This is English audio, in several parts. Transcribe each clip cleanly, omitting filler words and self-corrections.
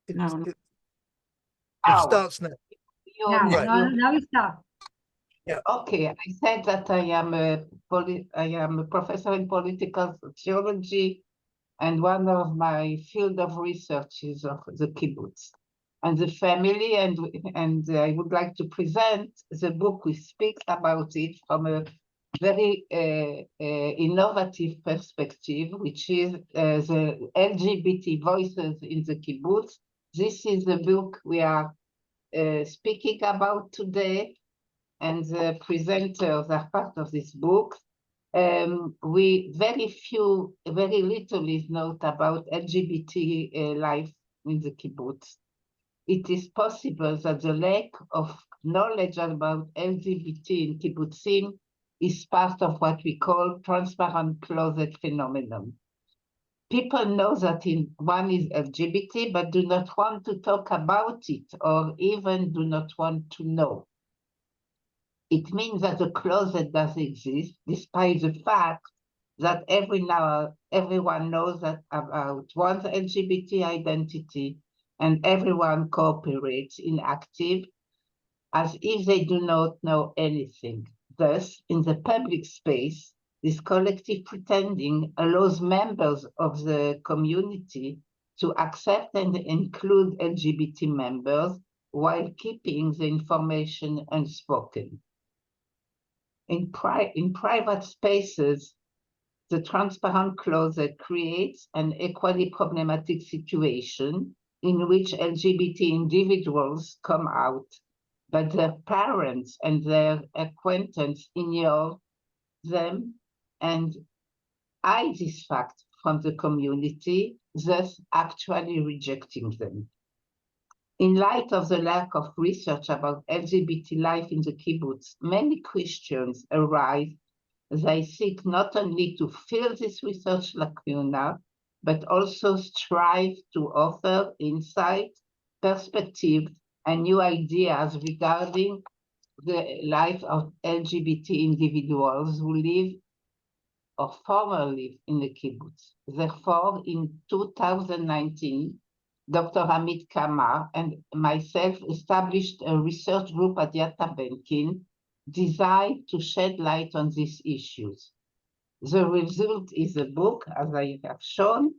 It Oh, starts now. Right. Now we start. Yeah. Okay, I said that I am a professor in political sociology, and one of my field of research is of the kibbutz and the family, and I would like to present the book. We speak about it from a very innovative perspective, which is the LGBT voices in the kibbutz. This is the book we are speaking about today, and the presenters are part of this book. Very little is known about LGBT life in the kibbutz. It is possible that the lack of knowledge about LGBT in kibbutzim is part of what we call transparent closet phenomenon. People know that one is LGBT, but do not want to talk about it, or even do not want to know. It means that the closet does exist, despite the fact that everyone knows that about one's LGBT identity, and everyone cooperates in active as if they do not know anything. Thus, in the public space, this collective pretending allows members of the community to accept and include LGBT members while keeping the information unspoken. In private spaces, the transparent closet creates an equally problematic situation in which LGBT individuals come out, but their parents and their acquaintances ignore them and hide this fact from the community, thus actually rejecting them. In light of the lack of research about LGBT life in the kibbutz, many questions arise. They seek not only to fill this research lacuna, but also strive to offer insight, perspective, and new ideas regarding the life of LGBT individuals who live or formerly live in the kibbutz. Therefore, in 2019, Dr. Amit Kamar and myself established a research group at Yad Benkin designed to shed light on these issues. The result is a book, as I have shown,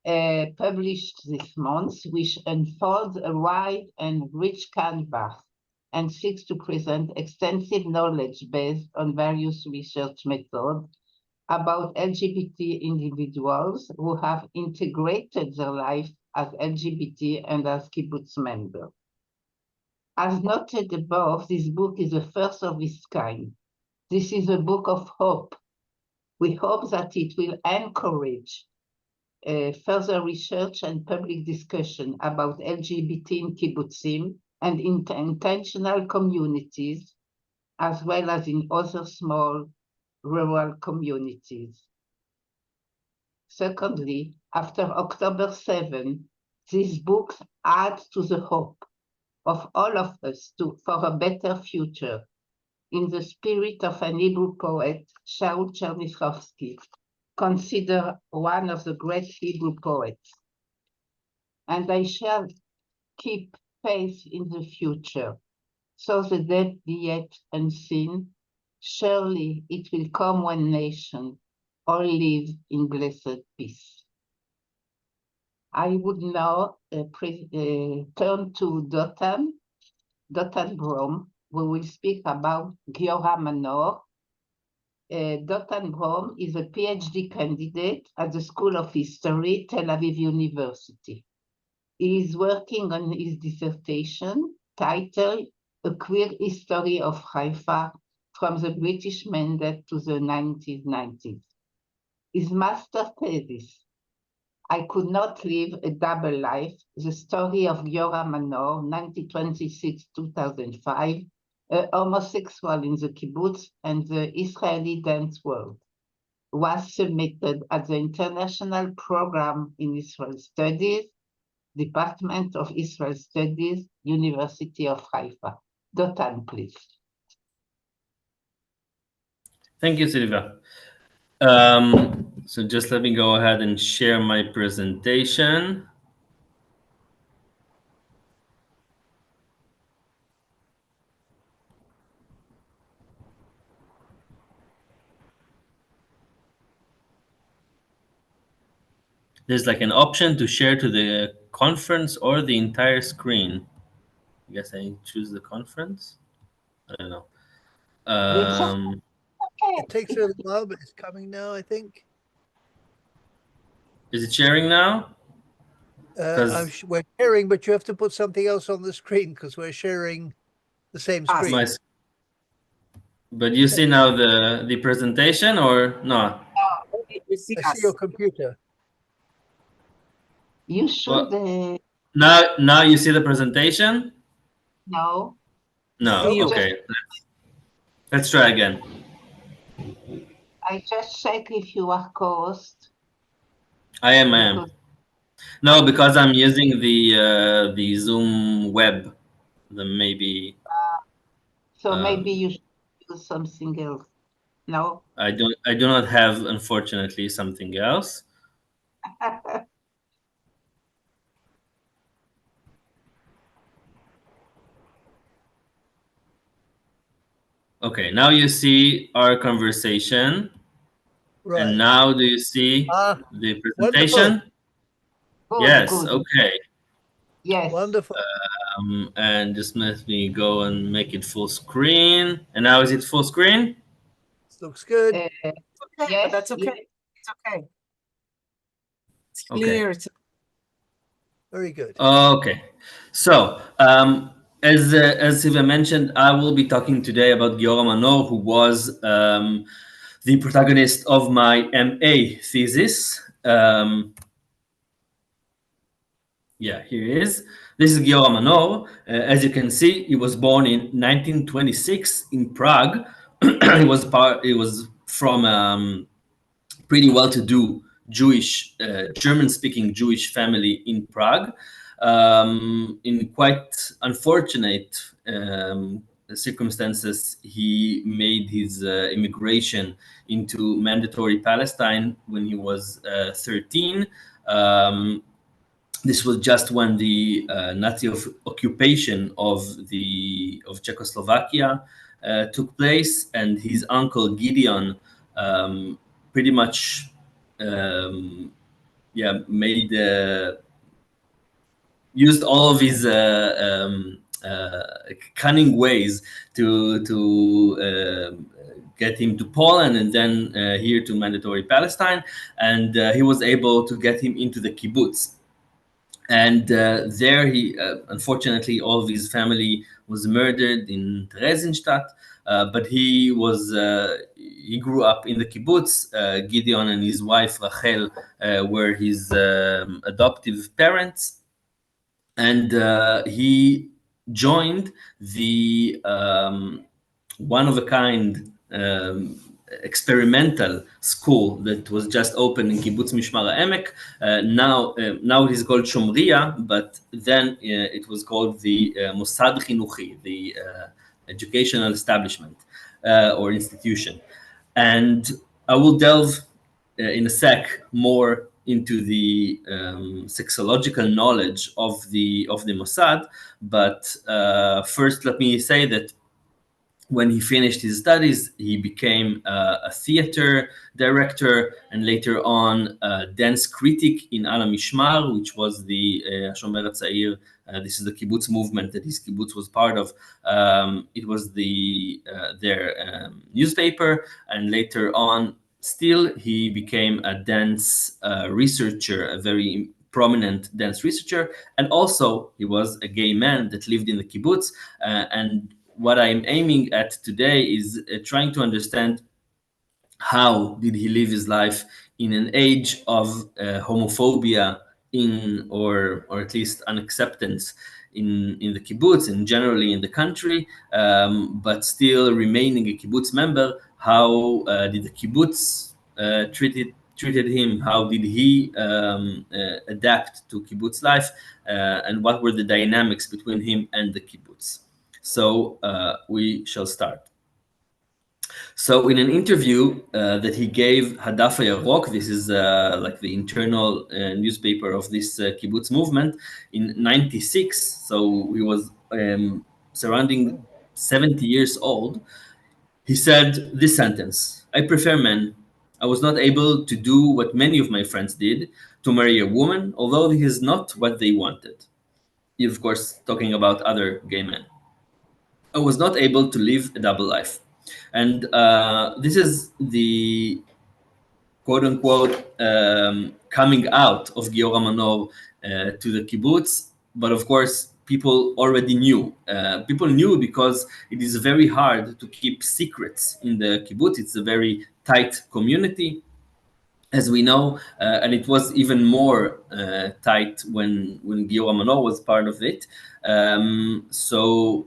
published this month, which unfolds a wide and rich canvas and seeks to present extensive knowledge based on various research methods about LGBT individuals who have integrated their life as LGBT and as kibbutz members. As noted above, this book is the first of its kind. This is a book of hope. We hope that it will encourage further research and public discussion about LGBT in kibbutzim and in intentional communities, as well as in other small rural communities. Secondly, after October 7, these books add to the hope of all of us for a better future, in the spirit of an Hebrew poet, Shaul Chernyshkovsky, considered one of the great Hebrew poets. And I shall keep faith in the future, so the dead be yet unseen. Surely it will come one nation, all live in blessed peace. I would now turn to Dotan Brom, who will speak about Giora Manor. Dotan Brom is a PhD candidate at the School of History, Tel Aviv University. He is working on his dissertation titled A Queer History of Haifa from the British Mandate to the 1990s. His master thesis, I Could Not Live a Double Life, the story of Giora Manor, 1926-2005, a homosexual in the kibbutz and the Israeli dance world, was submitted at the International Program in Israel Studies, Department of Israel Studies, University of Haifa. Dotan, please. Thank you, Sylvia. So just let me go ahead and share my presentation. There's like an option to share to the conference or the entire screen. I guess I choose the conference. I don't know. It's okay. It takes a little while, but it's coming now, I think. Is it sharing now? We're sharing, but you have to put something else on the screen because we're sharing the same screen. My, but you see now the presentation or no? You see I see your computer. You should Now you see the presentation? no. No. You Okay. Let's try again. I just check if you are co-host. I am. No, because I'm using the Zoom web. Then maybe. So maybe you should use something else. No. I do not have, unfortunately, something else. Okay, now you see our conversation. right. And now do you see the presentation? Good, Yes, good. okay. Yes. Wonderful. And just let me go and make it full screen. And now is it full screen? Looks good. Okay, Yes, but that's okay. yes. It's okay. It's Okay. clear. It's Very good. Okay. So, as Sylvia mentioned, I will be talking today about Giora Manor, who was the protagonist of my MA thesis. Yeah, here he is. This is Giora Manor. As you can see, he was born in 1926 in Prague. He was from pretty well-to-do Jewish, German-speaking Jewish family in Prague. In quite unfortunate circumstances, he made his immigration into mandatory Palestine when he was 13. This was just when the Nazi occupation of Czechoslovakia took place, and his uncle Gideon pretty much made used all of his cunning ways to get him to Poland and then here to mandatory Palestine, and he was able to get him into the kibbutz. And there he, unfortunately, all of his family was murdered in Theresienstadt. But he grew up in the kibbutz. Gideon and his wife Rachel were his adoptive parents, and he joined the one-of-a-kind experimental school that was just opened in Kibbutz Mishmar HaEmek. Now it is called Shomria, but then it was called the Mossad Chinuchi, the educational establishment or institution. And I will delve in a sec more into the sexological knowledge of the Mossad. But first, let me say that when he finished his studies, he became a theater director and later on a dance critic in Al Mishmar, which was the Shomer HaTzair. This is the kibbutz movement that his kibbutz was part of. It was their newspaper, and later on, still he became a dance researcher, a very prominent dance researcher, and also he was a gay man that lived in the kibbutz. And what I'm aiming at today is trying to understand how did he live his life in an age of homophobia or at least unacceptance in the kibbutz and generally in the country, but still remaining a kibbutz member. How did the kibbutz treated him? How did he adapt to kibbutz life? And what were the dynamics between him and the kibbutz? So we shall start. So in an interview that he gave Hadaf HaYarok, this is like the internal newspaper of this kibbutz movement, in '96, so he was surrounding 70 years old, he said this sentence: "I prefer men. I was not able to do what many of my friends did, to marry a woman, although this is not what they wanted. Of course, talking about other gay men. I was not able to live a double life. And this is the quote unquote coming out of Giora Manor to the kibbutz. But of course, people already knew. People knew because it is very hard to keep secrets in the kibbutz. It's a very tight community, as we know, and it was even more tight when Giora Manor was part of it. So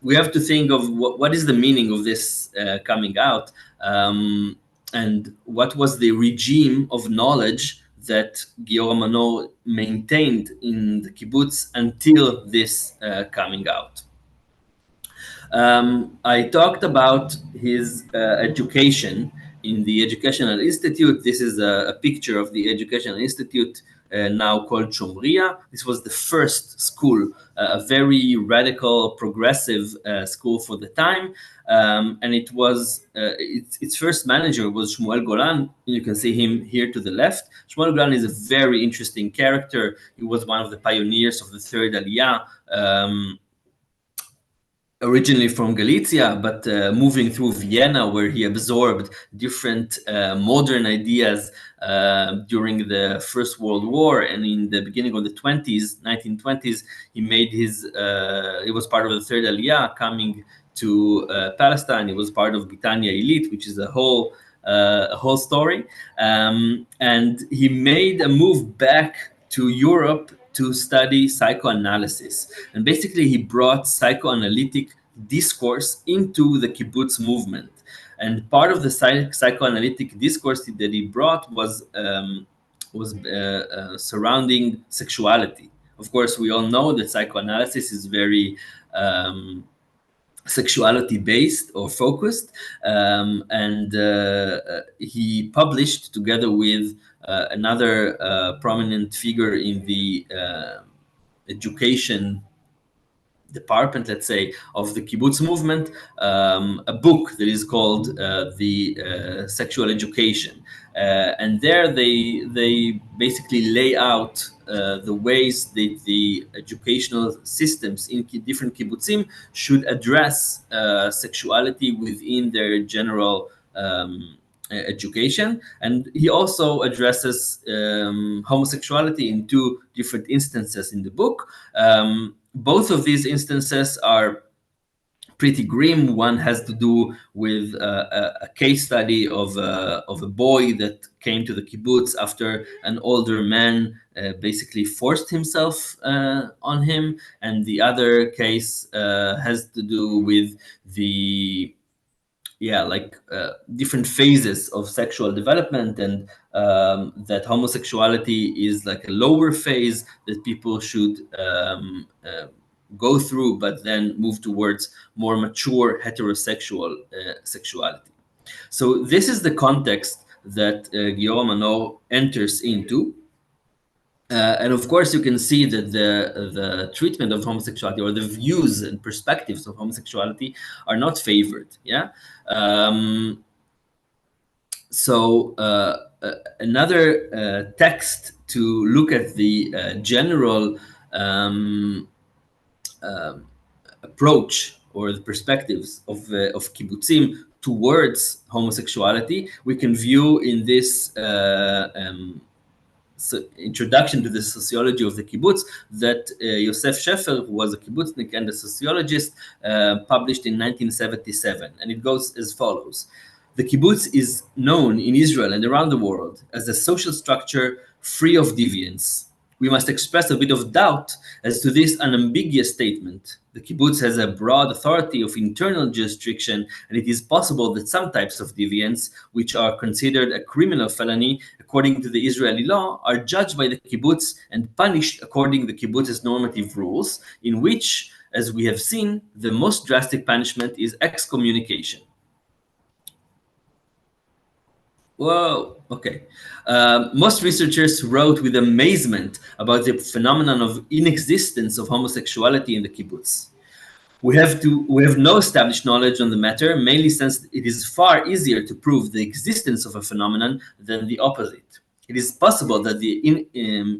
we have to think of what is the meaning of this coming out, and what was the regime of knowledge that Giora Manor maintained in the kibbutz until this coming out. I talked about his education in the Educational Institute. This is a picture of the Educational Institute now called Shomria. This was the first school, a very radical, progressive school for the time. And it was its first manager was Shmuel Golan. You can see him here to the left. Shmuel Golan is a very interesting character. He was one of the pioneers of the third Aliyah. Originally from Galicia, but moving through Vienna, where he absorbed different modern ideas during the First World War, and in the beginning of the 1920s, he made his. He was part of the Third Aliyah, coming to Palestine. He was part of Britannia Elite, which is a whole story, and he made a move back to Europe to study psychoanalysis. And basically, he brought psychoanalytic discourse into the kibbutz movement. And part of the psychoanalytic discourse that he brought was surrounding sexuality. Of course, we all know that psychoanalysis is very sexuality based or focused, and he published together with another prominent figure in the education department, let's say, of the kibbutz movement, a book that is called the Sexual Education, and there they basically lay out the ways that the educational systems in different kibbutzim should address sexuality within their general education. And he also addresses homosexuality in two different instances in the book. Both of these instances are pretty grim. One has to do with a case study of a boy that came to the kibbutz after an older man basically forced himself on him, and the other case has to do with the different phases of sexual development, and that homosexuality is like a lower phase that people should go through, but then move towards more mature heterosexual sexuality. So this is the context that Giora Manor enters into. And of course, you can see that the treatment of homosexuality, or the views and perspectives of homosexuality, are not favored. Yeah. So another text to look at the general approach or the perspectives of kibbutzim towards homosexuality, we can view in this introduction to the sociology of the kibbutz that Yosef Shefer, who was a kibbutznik and a sociologist, published in 1977. And it goes as follows. The kibbutz is known in Israel and around the world as a social structure free of deviance. We must express a bit of doubt as to this unambiguous statement. The kibbutz has a broad authority of internal jurisdiction, and it is possible that some types of deviance, which are considered a criminal felony according to the Israeli law, are judged by the kibbutz and punished according to the kibbutz's normative rules, in which, as we have seen, the most drastic punishment is excommunication. Whoa, okay. Most researchers wrote with amazement about the phenomenon of inexistence of homosexuality in the kibbutz. We have no established knowledge on the matter, mainly since it is far easier to prove the existence of a phenomenon than the opposite. It is possible that the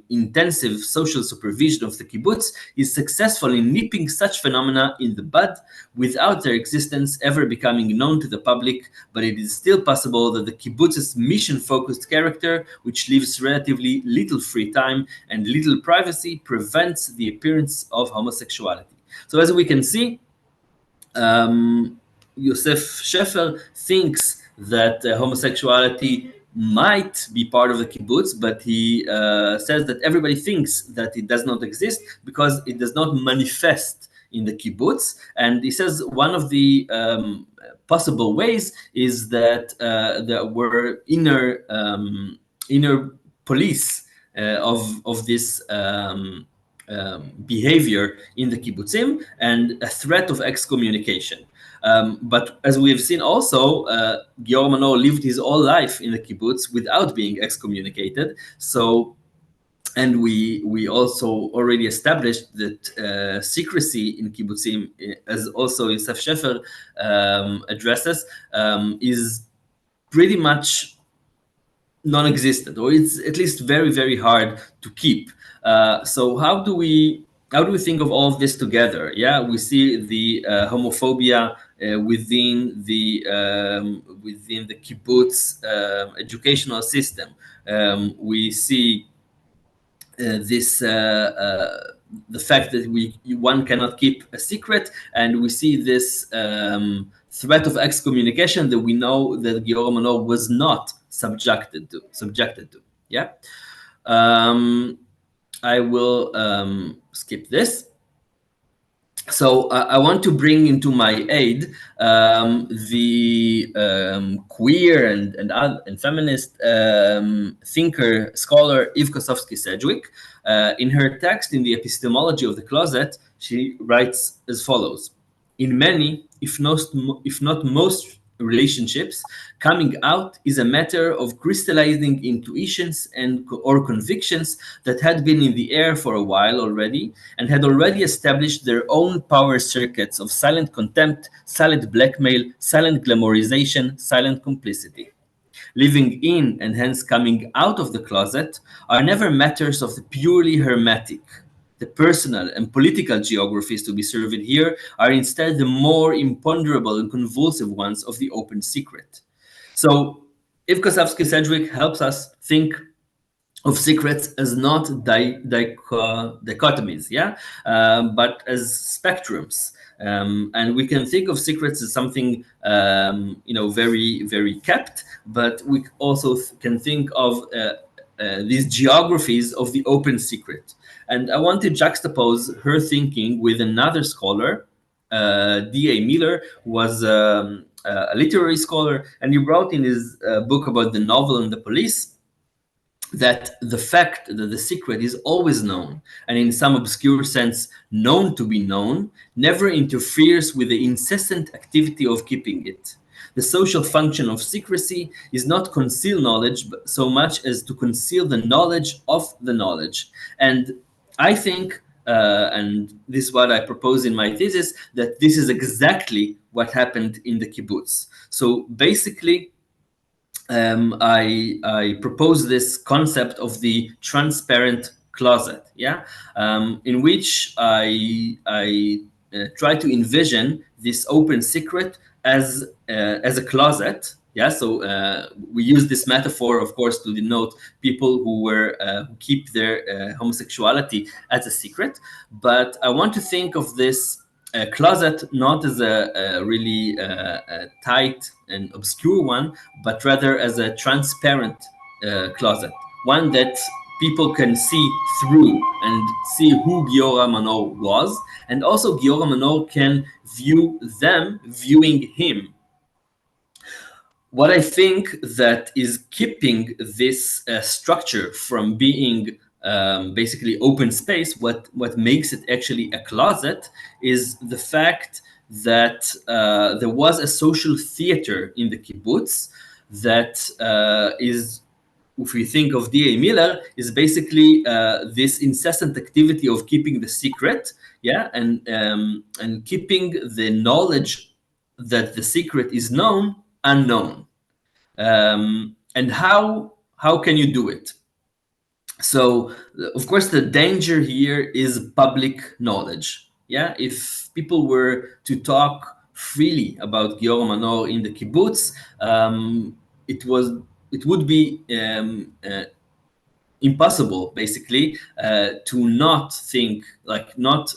intensive social supervision of the kibbutz is successful in nipping such phenomena in the bud without their existence ever becoming known to the public, but it is still possible that the kibbutz's mission-focused character, which leaves relatively little free time and little privacy, prevents the appearance of homosexuality. So as we can see, Yosef Sheffer thinks that homosexuality might be part of the kibbutz, but he says that everybody thinks that it does not exist because it does not manifest in the kibbutz. And he says one of the possible ways is that there were inner police of this behavior in the kibbutzim and a threat of excommunication. But as we have seen also, Giora Manor lived his whole life in the kibbutz without being excommunicated. So, and we also already established that secrecy in kibbutzim, as also Yosef Sheffer addresses, is pretty much non-existent, or it's at least very, very hard to keep. So how do we think of all of this together? Yeah, we see the homophobia within the kibbutz educational system. We see this the fact that one cannot keep a secret, and we see this threat of excommunication that we know that Giora Manor was not subjected to. Yeah. I will skip this. So I want to bring into my aid the queer and feminist thinker, scholar Eve Kosofsky-Sedgwick. In her text, In the Epistemology of the Closet, she writes as follows: in many, if not most relationships, coming out is a matter of crystallizing intuitions or convictions that had been in the air for a while already and had already established their own power circuits of silent contempt, silent blackmail, silent glamorization, silent complicity. Living in and hence coming out of the closet are never matters of the purely hermetic. The personal and political geographies to be surveyed here are instead the more imponderable and convulsive ones of the open secret. So Eve Kosofsky-Sedgwick helps us think of secrets as not dichotomies, yeah, but as spectrums. And we can think of secrets as something, very, very kept, but we also can think of these geographies of the open secret. And I want to juxtapose her thinking with another scholar, D.A. Miller, who was a literary scholar, and he wrote in his book about the novel and the police that the fact that the secret is always known, and in some obscure sense known to be known, never interferes with the incessant activity of keeping it. The social function of secrecy is not conceal knowledge so much as to conceal the knowledge of the knowledge. And I think, and this is what I propose in my thesis, that this is exactly what happened in the kibbutz. So basically, I propose this concept of the transparent closet, yeah, in which I try to envision this open secret as a closet. Yeah, so we use this metaphor, of course, to denote people who who keep their homosexuality as a secret. But I want to think of this closet not as a really tight and obscure one, but rather as a transparent closet, one that people can see through and see who Giora Manor was, and also Giora Manor can view them viewing him. What I think that is keeping this structure from being basically open space, what makes it actually a closet, is the fact that there was a social theater in the kibbutz that is if we think of D.A. Miller, is basically this incessant activity of keeping the secret, yeah, and keeping the knowledge that the secret is known unknown. And how can you do it? So, of course, the danger here is public knowledge. Yeah, if people were to talk freely about Giora Manor in the kibbutz, it would be impossible, basically, to not think, like, not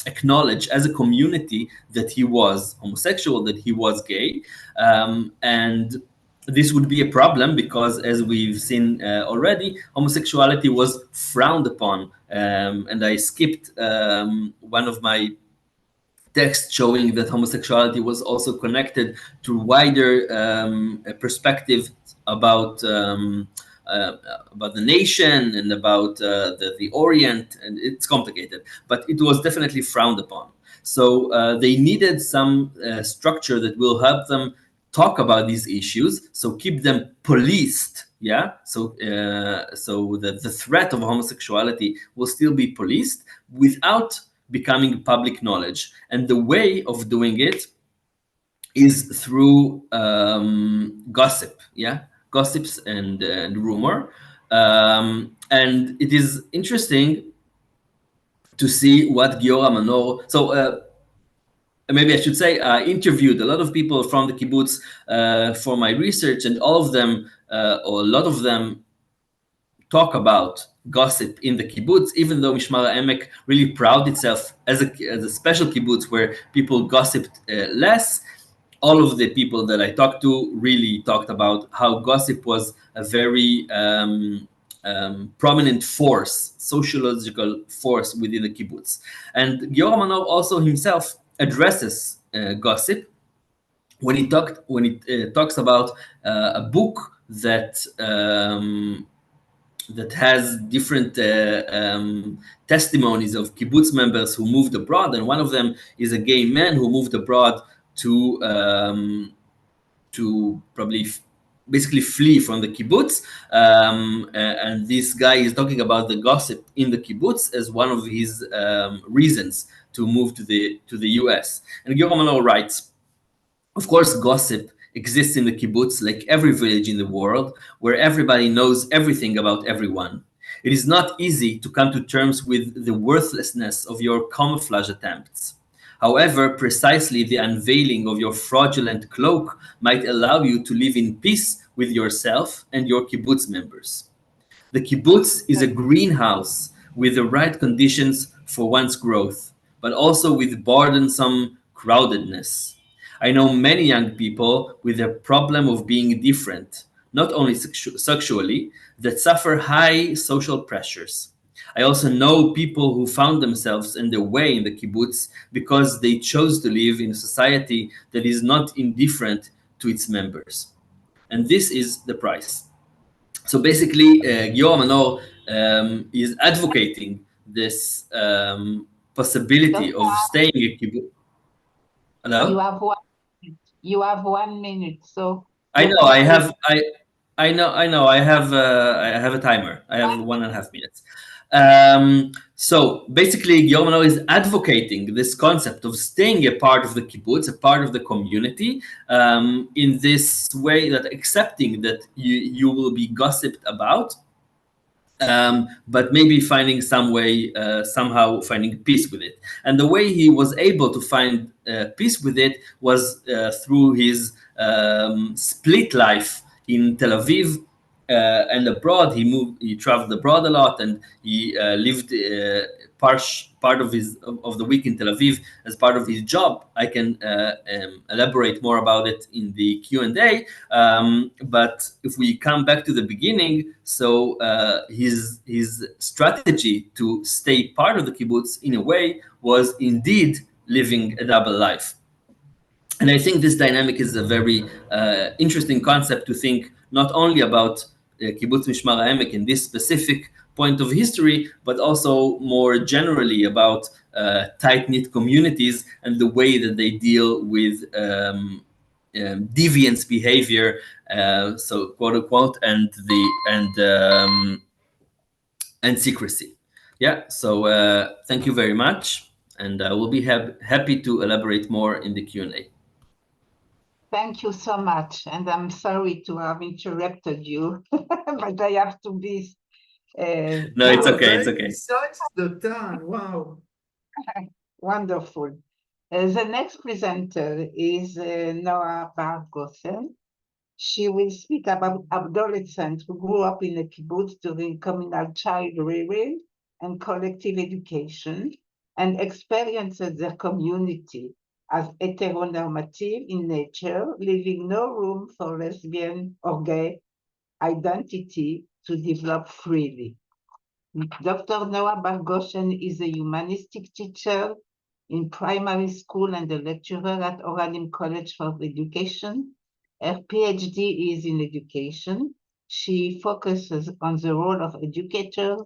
acknowledge as a community that he was homosexual, that he was gay, and this would be a problem because, as we've seen already, homosexuality was frowned upon. And I skipped one of my texts showing that homosexuality was also connected to wider perspective about the nation and about the Orient, and it's complicated, but it was definitely frowned upon. So they needed some structure that will help them talk about these issues, so keep them policed, yeah? So that the threat of homosexuality will still be policed without becoming public knowledge. And the way of doing it is through gossip, yeah? Gossips and rumor. And it is interesting to see what Giora Manor, so maybe I should say, I interviewed a lot of people from the kibbutz for my research, and all of them, or a lot of them, talk about gossip in the kibbutz, even though Mishmar HaEmek really proud itself as a special kibbutz where people gossiped less. All of the people that I talked to really talked about how gossip was a very prominent force, sociological force within the kibbutz. And Giora Manor also himself addresses gossip when he talks about a book that has different testimonies of kibbutz members who moved abroad, and one of them is a gay man who moved abroad to probably basically flee from the kibbutz, and this guy is talking about the gossip in the kibbutz as one of his reasons to move to the US. And Giora Manor writes, of course, gossip exists in the kibbutz like every village in the world, where everybody knows everything about everyone. It is not easy to come to terms with the worthlessness of your camouflage attempts. However, precisely the unveiling of your fraudulent cloak might allow you to live in peace with yourself and your kibbutz members. The kibbutz is a greenhouse with the right conditions for one's growth, but also with burdensome crowdedness. I know many young people with a problem of being different, not only sexually, that suffer high social pressures. I also know people who found themselves in their way in the kibbutz because they chose to live in a society that is not indifferent to its members. And this is the price. So basically, Giora Manor is advocating this possibility of staying in kibbutz. Hello? You have 1 minute, so I know. I have a timer. I have 1.5 minutes. So basically, Giora Manor is advocating this concept of staying a part of the kibbutz, a part of the community, in this way, that accepting that you will be gossiped about, but maybe finding some way, somehow finding peace with it. And the way he was able to find peace with it was through his split life in Tel Aviv and abroad. He traveled abroad a lot, and he lived part of the week in Tel Aviv as part of his job. I can elaborate more about it in the Q&A. But if we come back to the beginning, so his strategy to stay part of the kibbutz in a way was indeed living a double life. And I think this dynamic is a very interesting concept to think not only about Kibbutz Mishmar HaEmek in this specific point of history, but also more generally about tight-knit communities and the way that they deal with deviance behavior, so quote unquote, and secrecy. Yeah. So thank you very much, and I will be happy to elaborate more in the Q&A. Thank you so much, and I'm sorry to have interrupted you, but I have to be. No, it's okay. It's okay. Such Dotan, wow. Wonderful. The next presenter is Noah Bar Gosen. She will speak about adolescents who grew up in a kibbutz during communal child rearing and collective education and experiences their community as heteronormative in nature, leaving no room for lesbian or gay identity to develop freely. Dr. Noah Bar Gosen is a humanistic teacher in primary school and a lecturer at Oralim College for Education. Her PhD is in education. She focuses on the role of educators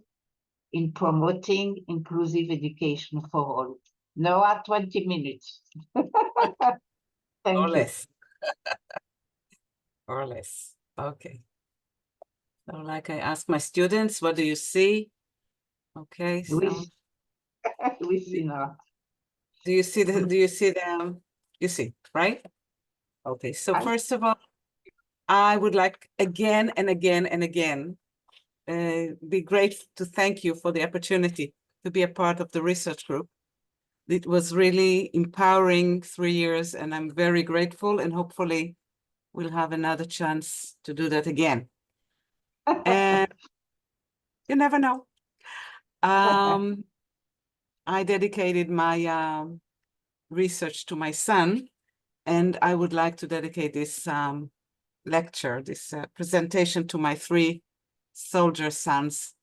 in promoting inclusive education for all. Noah, 20 minutes. Thank Or you. less. Or less. Okay. So like I ask my students, what do you see? Okay, so We see now. do you see them? You see, right? Okay, so first of all, I would like again and again and again be grateful to thank you for the opportunity to be a part of the research group. It was really empowering 3 years, and I'm very grateful, and hopefully we'll have another chance to do that again. And you never know. I dedicated my research to my son, and I would like to dedicate this lecture, this presentation to my 3 soldier sons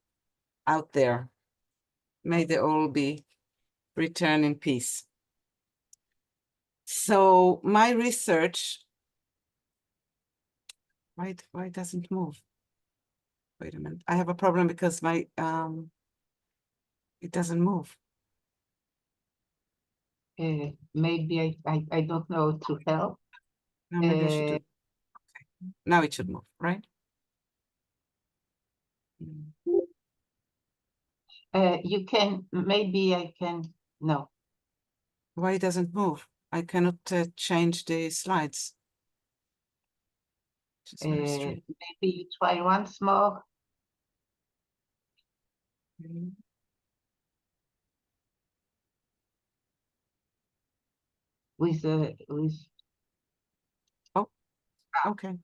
out there. May they all be returned in peace. So my research, why doesn't move? Wait a minute, I have a problem because my, it doesn't move. Maybe I don't know to help. No, maybe I should do. Okay. Now it should move, right? You can, maybe I can, no. Why it doesn't move? I cannot change the slides. Which is very strange. Maybe you try once more. Okay. With Oh, okay.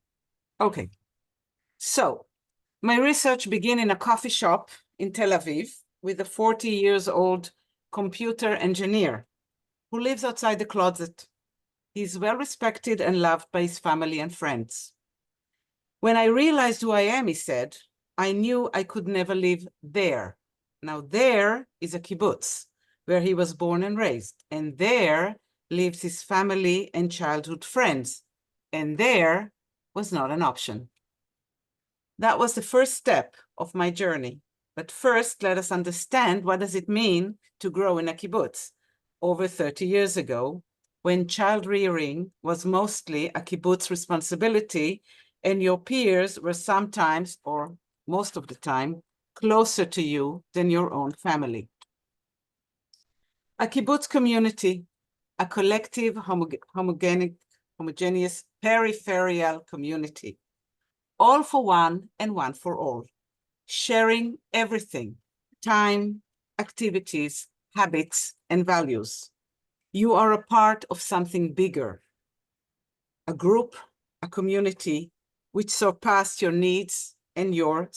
Okay. So my research began in a coffee shop in Tel Aviv with a 40-year-old computer engineer who lives outside the closet. He's well respected and loved by his family and friends. When I realized who I am, he said, I knew I could never live there. Now there is a kibbutz where he was born and raised, and there lives his family and childhood friends, and there was not an option. That was the first step of my journey. But first, let us understand what does it mean to grow in a kibbutz over 30 years ago, when child rearing was mostly a kibbutz responsibility, and your peers were sometimes, or most of the time, closer to you than your own family. A kibbutz community, a collective, homogeneous, peripheral community, all for one and one for all, sharing everything, time, activities, habits, and values. You are a part of something bigger, a group, a community which surpass your needs and your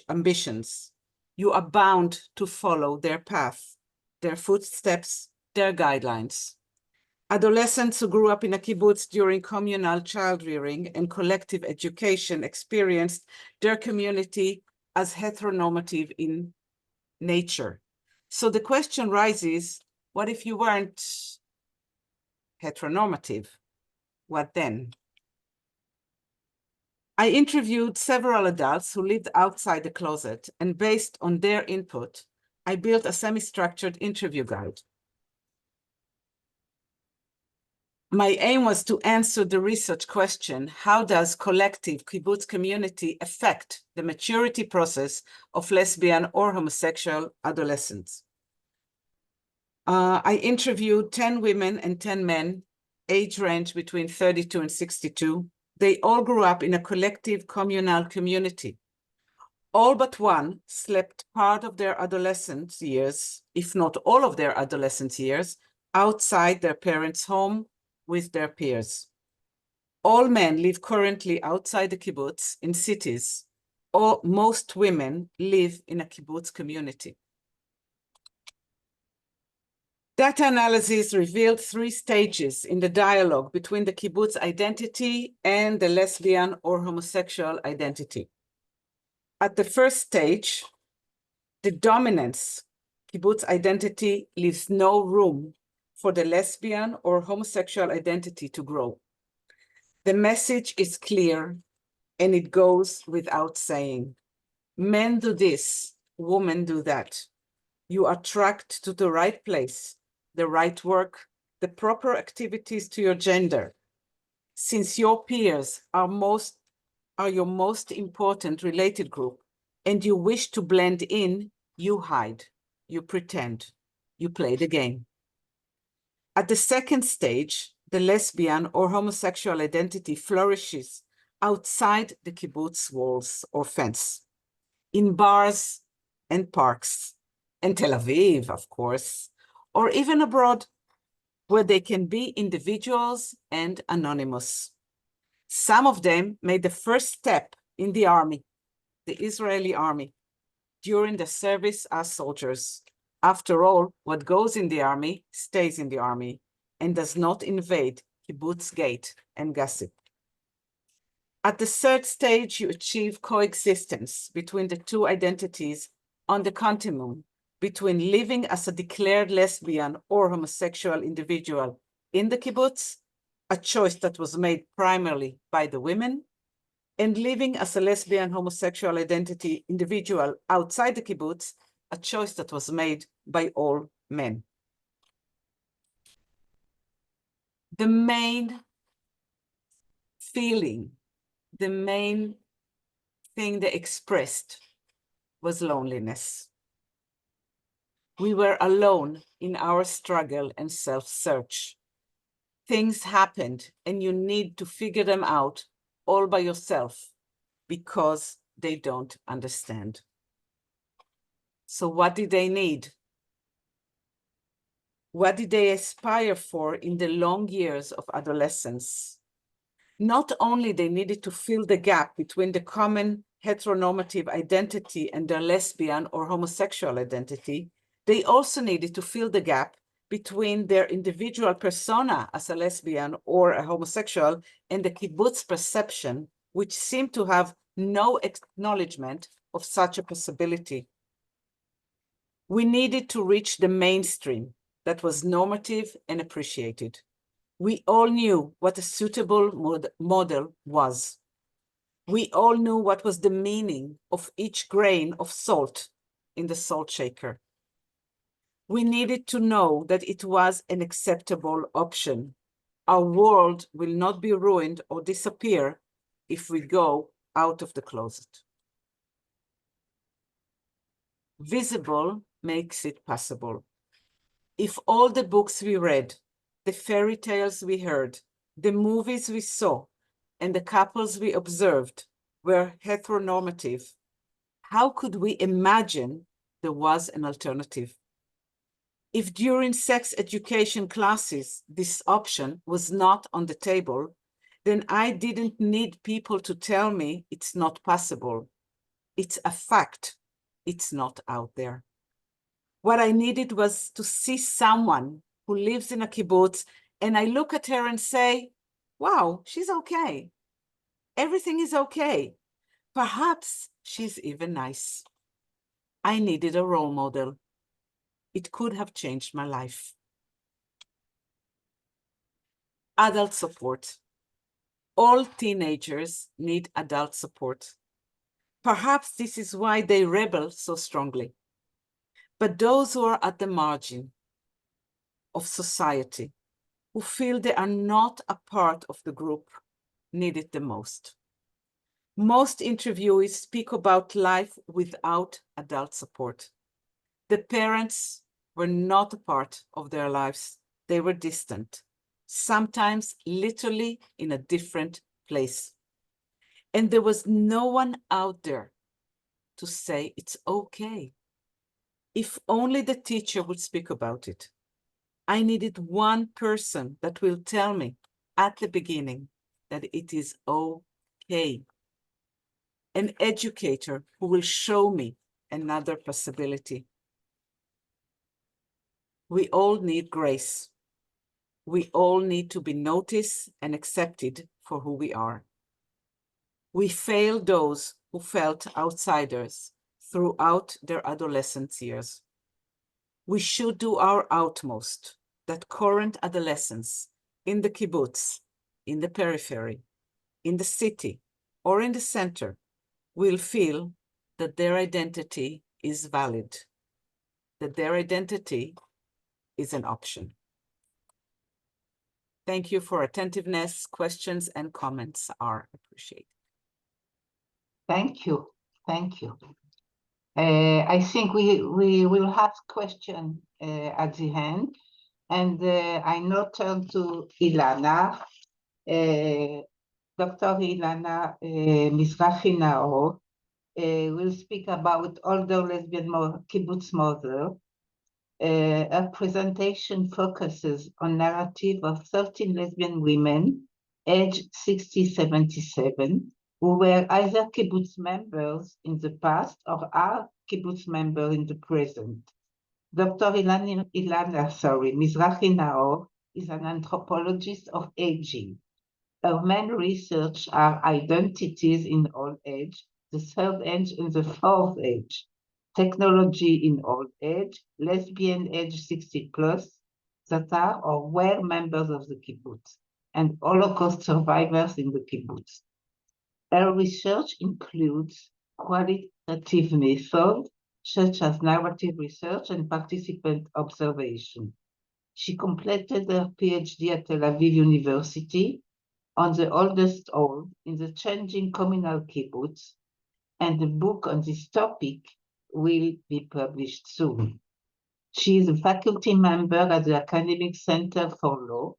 ambitions. You are bound to follow their path, their footsteps, their guidelines. Adolescents who grew up in a kibbutz during communal child rearing and collective education experienced their community as heteronormative in nature. So the question rises, what if you weren't heteronormative? What then? I interviewed several adults who lived outside the closet, and based on their input, I built a semi-structured interview guide. My aim was to answer the research question, how does collective kibbutz community affect the maturity process of lesbian or homosexual adolescents? I interviewed 10 women and 10 men, age range between 32 and 62. They all grew up in a collective communal community. All but one slept part of their adolescent years, if not all of their adolescent years, outside their parents' home with their peers. All men live currently outside the kibbutz in cities, or most women live in a kibbutz community. Data analysis revealed 3 stages in the dialogue between the kibbutz identity and the lesbian or homosexual identity. At the first stage, the dominance kibbutz identity leaves no room for the lesbian or homosexual identity to grow. The message is clear, and it goes without saying. Men do this, women do that. You are tracked to the right place, the right work, the proper activities to your gender. Since your peers are your most important related group, and you wish to blend in, you hide, you pretend, you play the game. At the second stage, the lesbian or homosexual identity flourishes outside the kibbutz walls or fence, in bars and parks, in Tel Aviv, of course, or even abroad, where they can be individuals and anonymous. Some of them made the first step in the army, the Israeli army, during the service as soldiers. After all, what goes in the army stays in the army and does not invade kibbutz gate and gossip. At the third stage, you achieve coexistence between the 2 identities on the continuum between living as a declared lesbian or homosexual individual in the kibbutz, a choice that was made primarily by the women, and living as a lesbian homosexual identity individual outside the kibbutz, a choice that was made by all men. The main feeling, the main thing they expressed was loneliness. We were alone in our struggle and self-search. Things happened and you need to figure them out all by yourself because they don't understand. So what did they need? What did they aspire for in the long years of adolescence? Not only they needed to fill the gap between the common heteronormative identity and their lesbian or homosexual identity, they also needed to fill the gap between their individual persona as a lesbian or a homosexual and the kibbutz perception, which seemed to have no acknowledgement of such a possibility. We needed to reach the mainstream that was normative and appreciated. We all knew what a suitable model was. We all knew what was the meaning of each grain of salt in the salt shaker. We needed to know that it was an acceptable option. Our world will not be ruined or disappear if we go out of the closet. Visible makes it possible. If all the books we read, the fairy tales we heard, the movies we saw, and the couples we observed were heteronormative, how could we imagine there was an alternative? If during sex education classes this option was not on the table, then I didn't need people to tell me it's not possible. It's a fact. It's not out there. What I needed was to see someone who lives in a kibbutz, and I look at her and say, wow, she's okay. Everything is okay. Perhaps she's even nice. I needed a role model. It could have changed my life. Adult support. All teenagers need adult support. Perhaps this is why they rebel so strongly. But those who are at the margin of society, who feel they are not a part of the group need it the most. Most interviewees speak about life without adult support. The parents were not a part of their lives. They were distant, sometimes literally in a different place. And there was no one out there to say it's okay. If only the teacher would speak about it. I needed one person that will tell me at the beginning that it is okay. An educator who will show me another possibility. We all need grace. We all need to be noticed and accepted for who we are. We fail those who felt outsiders throughout their adolescence years. We should do our utmost that current adolescents in the kibbutz, in the periphery, in the city, or in the center will feel that their identity is valid, that their identity is an option. Thank you for attentiveness. Questions and comments are appreciated. Thank you. Thank you. I think we will have questions at the end. And I now turn to Ilana, Dr. Ilana Mizrahi-Naor will speak about older lesbian kibbutz mother. Her presentation focuses on narrative of 13 lesbian women aged 60-77 who were either kibbutz members in the past or are kibbutz members in the present. Dr. Ilana Mizrahi-Naor is an anthropologist of aging. Her main research are identities in old age, the third age and the fourth age, technology in old age, lesbian age 60 plus that are or were members of the kibbutz, and Holocaust survivors in the kibbutz. Her research includes qualitative methods such as narrative research and participant observation. She completed her PhD at Tel Aviv University on the oldest old in the changing communal kibbutz, and the book on this topic will be published soon. She is a faculty member at the Academic Center for Law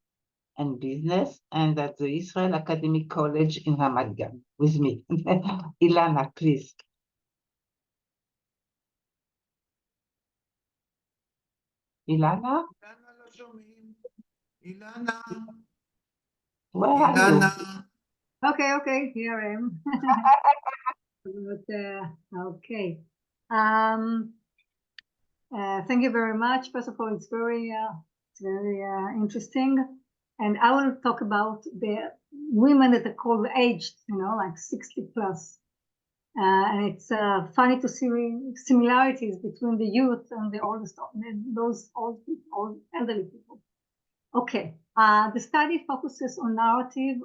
and Business and at the Israel Academic College in Ramat Gan with me. Ilana, please. Ilana? Ilana. Where are you? Okay, here I am. Okay. Thank you very much. First of all, it's very interesting. And I will talk about the women that are called aged, like 60 plus. And it's funny to see similarities between the youth and the oldest, those old elderly people. Okay, the study focuses on narrative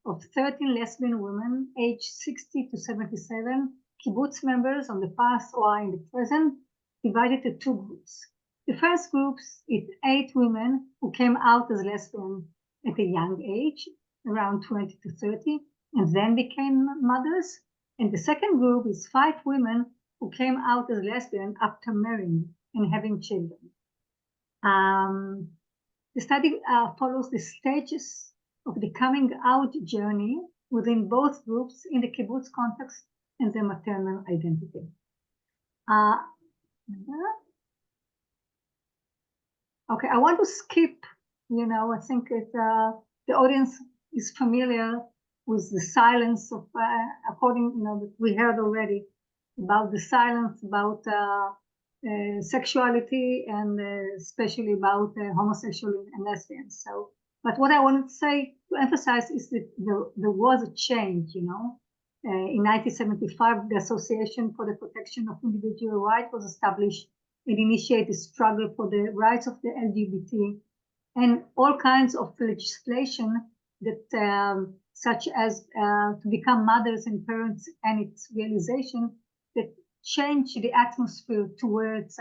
of 13 lesbian women aged 60-77, kibbutz members on the past or in the present, divided to two groups. The first group is 8 women who came out as lesbian at a young age, around 20 to 30, and then became mothers. And the second group is 5 women who came out as lesbian after marrying and having children. The study follows the stages of the coming out journey within both groups in the kibbutz context and their maternal identity. Okay, I want to skip, I think the audience is familiar with the silence of, according, that we heard already about the silence about sexuality and especially about homosexual and lesbians. So, but what I wanted to say, to emphasize, is that there was a change, in 1975, the Association for the Protection of Individual Rights was established and initiated a struggle for the rights of the LGBT, and all kinds of legislation that, such as to become mothers and parents, and its realization that changed the atmosphere towards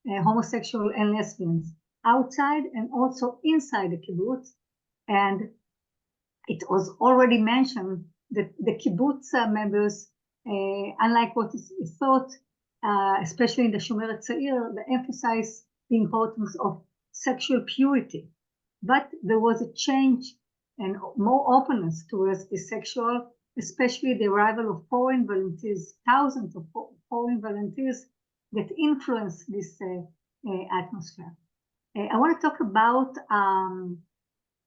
homosexual and lesbians. outside and also inside the kibbutz. And it was already mentioned that the kibbutz members, unlike what is thought, especially in the Shomer Tzair, they emphasize the importance of sexual purity. But there was a change and more openness towards the sexual, especially the arrival of foreign volunteers, thousands of foreign volunteers that influenced this atmosphere. I want to talk about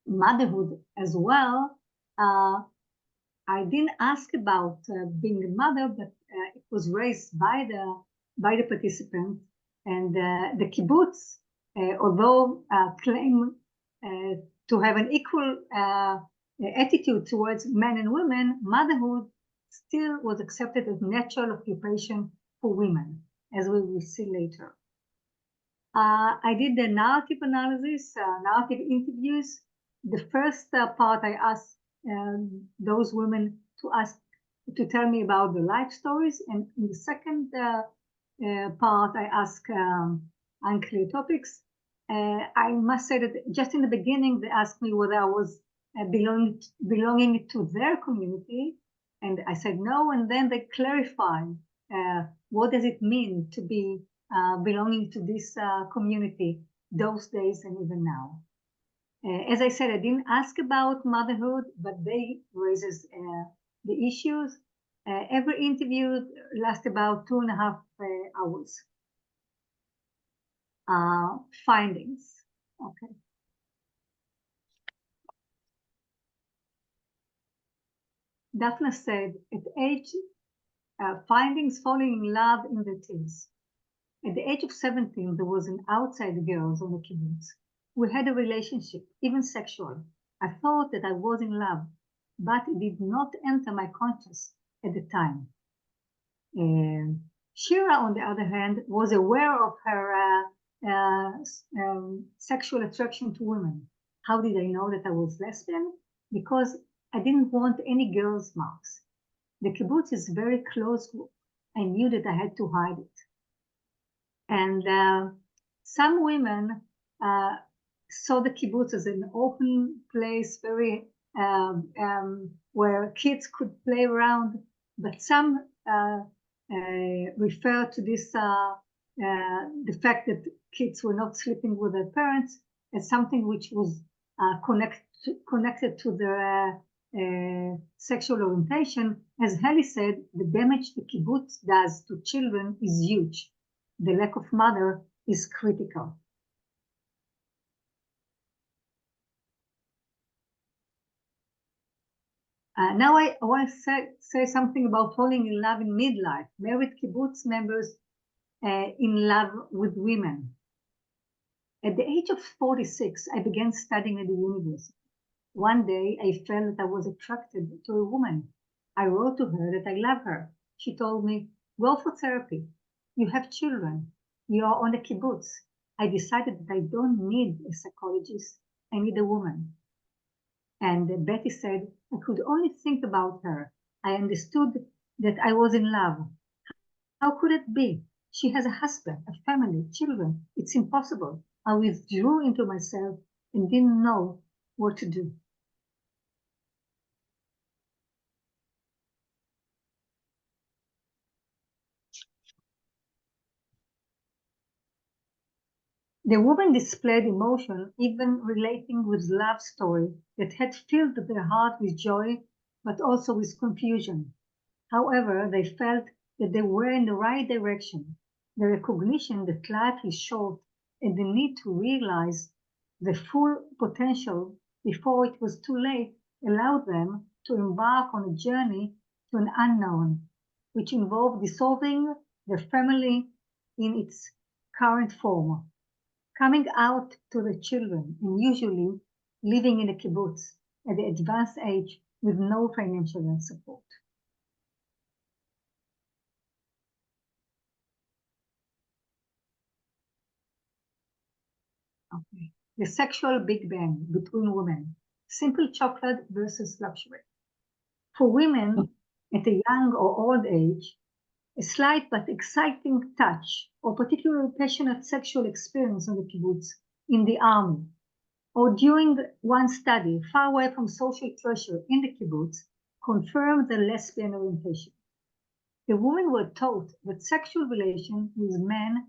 motherhood as well. I didn't ask about being a mother, but it was raised by the participants, and the kibbutz, although claim to have an equal attitude towards men and women, motherhood still was accepted as natural occupation for women, as we will see later. I did the narrative analysis, narrative interviews. The first part I asked those women to tell me about their life stories, and in the second part I asked unclear topics. I must say that just in the beginning they asked me whether I was belonging to their community, and I said no, and then they clarified what does it mean to be belonging to this community those days and even now. As I said, I didn't ask about motherhood, but they raises the issues. Every interview lasts about 2.5 hours. Findings. Okay. Daphne said, at age, findings falling in love in the teens. At the age of 17, there was an outside girl on the kibbutz. We had a relationship, even sexual. I thought that I was in love, but it did not enter my conscious at the time. Shira, on the other hand, was aware of her sexual attraction to women. How did I know that I was lesbian? Because I didn't want any girls' marks. The kibbutz is a very close group. I knew that I had to hide it. And some women saw the kibbutz as an open place, very where kids could play around, but some refer to this the fact that kids were not sleeping with their parents as something which was connected to their sexual orientation. As Heli said, the damage the kibbutz does to children is huge. The lack of mother is critical. Now I want to say something about falling in love in midlife. Married kibbutz members in love with women. At the age of 46, I began studying at the university. One day, I felt that I was attracted to a woman. I wrote to her that I love her. She told me, go for therapy. You have children. You are on the kibbutz. I decided that I don't need a psychologist. I need a woman. And Betty said, I could only think about her. I understood that I was in love. How could it be? She has a husband, a family, children. It's impossible. I withdrew into myself and didn't know what to do. The woman displayed emotion, even relating with love story that had filled their heart with joy, but also with confusion. However, they felt that they were in the right direction. The recognition that life is short and the need to realize the full potential before it was too late allowed them to embark on a journey to an unknown, which involved dissolving their family in its current form, coming out to the children, and usually living in a kibbutz at the advanced age with no financial support. Okay. The sexual Big Bang between women, simple chocolate versus luxury. For women at a young or old age, a slight but exciting touch or particularly passionate sexual experience on the kibbutz in the army, or during one study far away from social pressure in the kibbutz, confirmed their lesbian orientation. The women were taught that sexual relation with men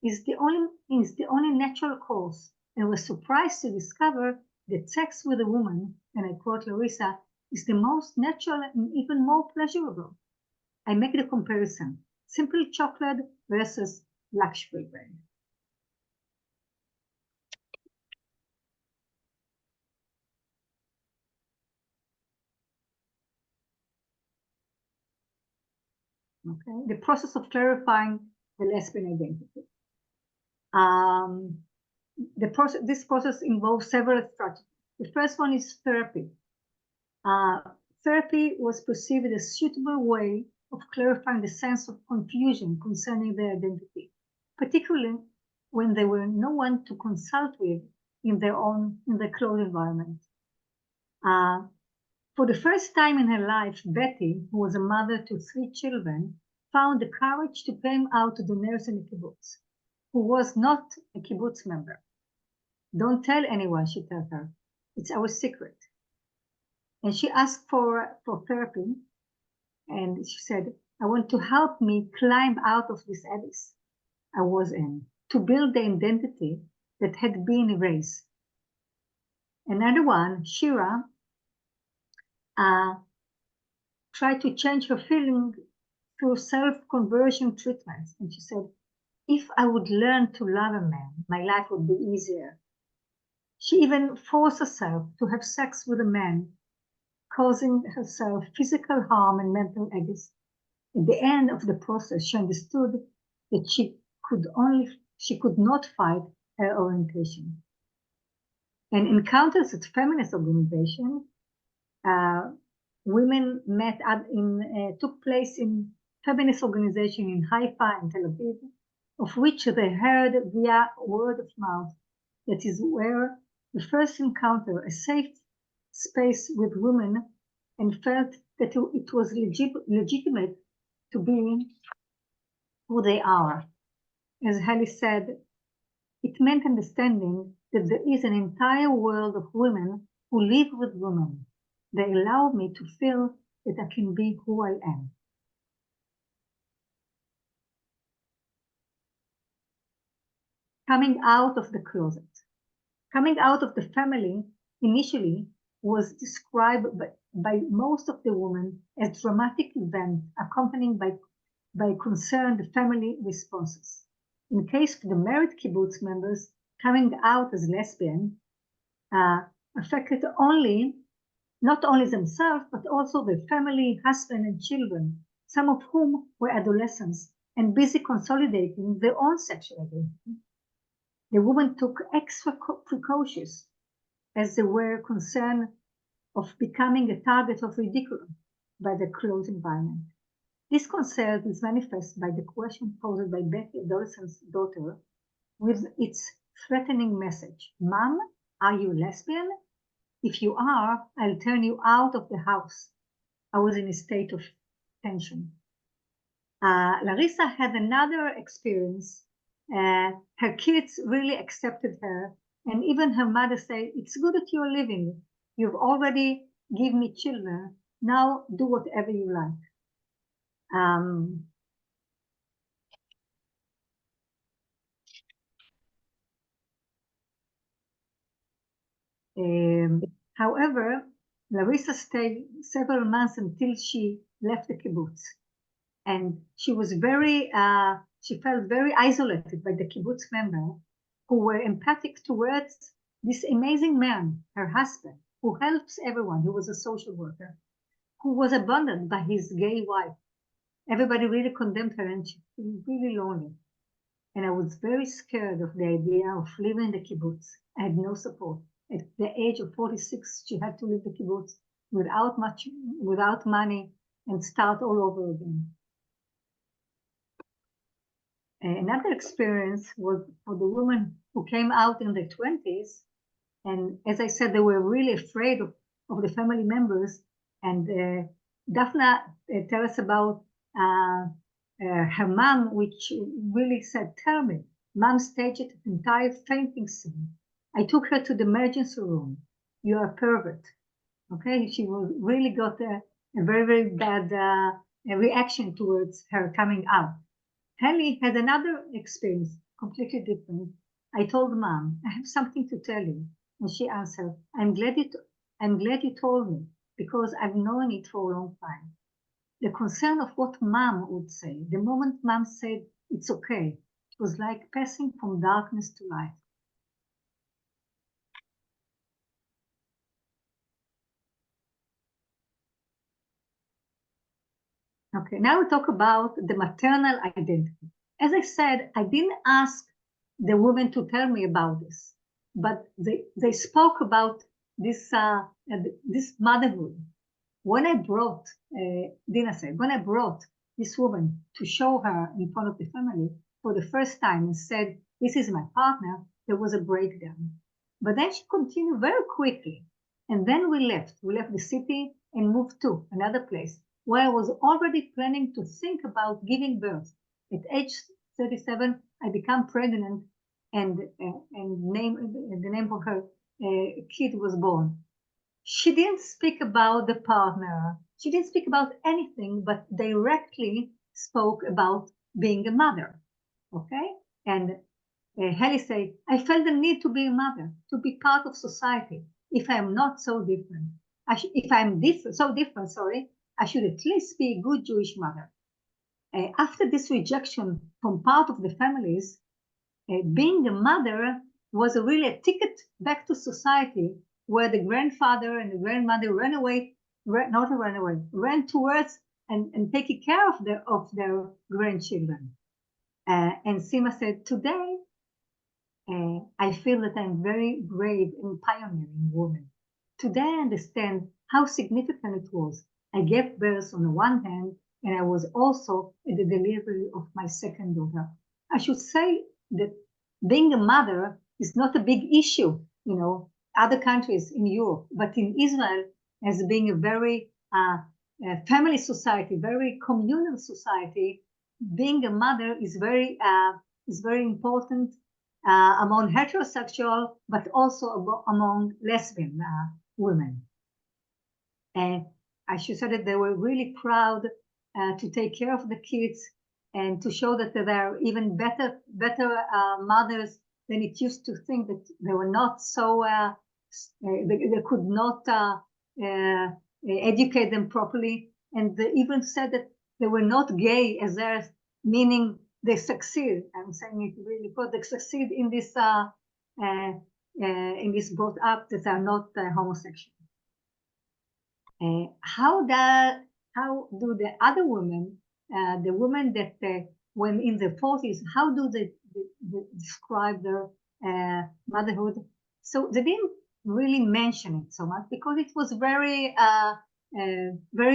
is the only natural course, and were surprised to discover that sex with a woman, and I quote Larissa, is the most natural and even more pleasurable. I make the comparison: simple chocolate versus luxury bread. Okay, the process of clarifying the lesbian identity. This process involves several strategies. The first one is therapy. Therapy was perceived as a suitable way of clarifying the sense of confusion concerning their identity, particularly when there were no one to consult with in their closed environment. For the first time in her life, Betty, who was a mother to 3 children, found the courage to came out to the nurse in the kibbutz, who was not a kibbutz member. Don't tell anyone, she told her. It's our secret. And she asked for therapy, and she said, I want to help me climb out of this abyss I was in, to build the identity that had been erased. Another one, Shira, tried to change her feeling through self-conversion treatments. And she said, if I would learn to love a man, my life would be easier. She even forced herself to have sex with a man, causing herself physical harm and mental anguish. At the end of the process, she understood that she could not fight her orientation. And encounters at feminist organization, women met took place in feminist organization in Haifa and Tel Aviv, of which they heard via word of mouth. That is where the first encounter a safe space with women, and felt that it was legitimate to be who they are. As Hallie said, it meant understanding that there is an entire world of women who live with women. They allow me to feel that I can be who I am. Coming out of the closet. Coming out of the family initially was described by most of the women as dramatic event accompanied by concerned family responses. In case of the married kibbutz members, coming out as lesbian affected not only themselves, but also their family, husband, and children, some of whom were adolescents and busy consolidating their own sexual identity. The women took extra precautions as they were concerned of becoming a target of ridicule by the closed environment. This concern is manifest by the question posed by Betty, adolescent's daughter, with its threatening message. Mom, are you lesbian? If you are, I'll turn you out of the house. I was in a state of tension. Larissa had another experience. Her kids really accepted her, and even her mother said, it's good that you're living. You've already given me children. Now do whatever you like. However, Larissa stayed several months until she left the kibbutz. And she felt very isolated by the kibbutz members who were empathic towards this amazing man, her husband, who helps everyone, who was a social worker, who was abandoned by his gay wife. Everybody really condemned her, and she was really lonely. And I was very scared of the idea of leaving the kibbutz. I had no support. At the age of 46, she had to leave the kibbutz without money, and start all over again. Another experience was for the women who came out in their 20s. And as I said, they were really afraid of the family members. And Daphna tell us about her mom, which really said, tell me, Mom staged an entire fainting scene. I took her to the emergency room. You are a pervert. Okay, she really got a very, very bad reaction towards her coming out. Hallie had another experience, completely different. I told Mom, I have something to tell you. And she answered, I'm glad you told me, because I've known it for a long time. The concern of what Mom would say, the moment Mom said, it's okay, it was like passing from darkness to light. Okay, now we talk about the maternal identity. As I said, I didn't ask the women to tell me about this, but they spoke about this motherhood. When I brought, Dina said, when I brought this woman to show her in front of the family for the first time and said, this is my partner, there was a breakdown. But then she continued very quickly. And then we left the city and moved to another place where I was already planning to think about giving birth. At age 37, I became pregnant and the name of her kid was born. She didn't speak about the partner. She didn't speak about anything, but directly spoke about being a mother. Okay? And Hallie said, I felt the need to be a mother, to be part of society. If I am not so different, if I'm so different, I should at least be a good Jewish mother. After this rejection from part of the families, being a mother was really a ticket back to society where the grandfather and the grandmother ran towards and taking care of their grandchildren. And Sima said, today, I feel that I'm very brave and pioneering woman. Today I understand how significant it was. I gave birth on the one hand, and I was also at the delivery of my second daughter. I should say that being a mother is not a big issue, other countries in Europe, but in Israel, as being a very family society, very communal society, being a mother is very important among heterosexual, but also among lesbian women. And I should say that they were really proud to take care of the kids and to show that they are even better mothers than it used to think, that they were not so, they could not educate them properly. And they even said that they were not gay, as theirs, meaning they succeed. I'm saying it really, but they succeed in this brought up that are not homosexual. How do the other women, the women that when in their 40s, how do they describe their motherhood? So they didn't really mention it so much because it was very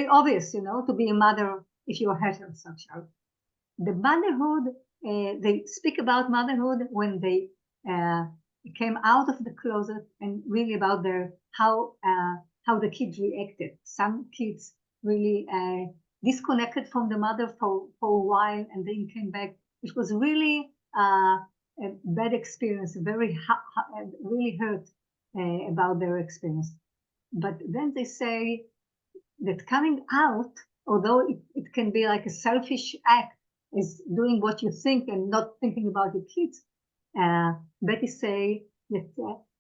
obvious, to be a mother if you are heterosexual. The motherhood, they speak about motherhood when they came out of the closet and really about how the kids reacted. Some kids really disconnected from the mother for a while and then came back. It was really a bad experience, really hurt about their experience. But then they say that coming out, although it can be like a selfish act, is doing what you think and not thinking about your kids. Betty say that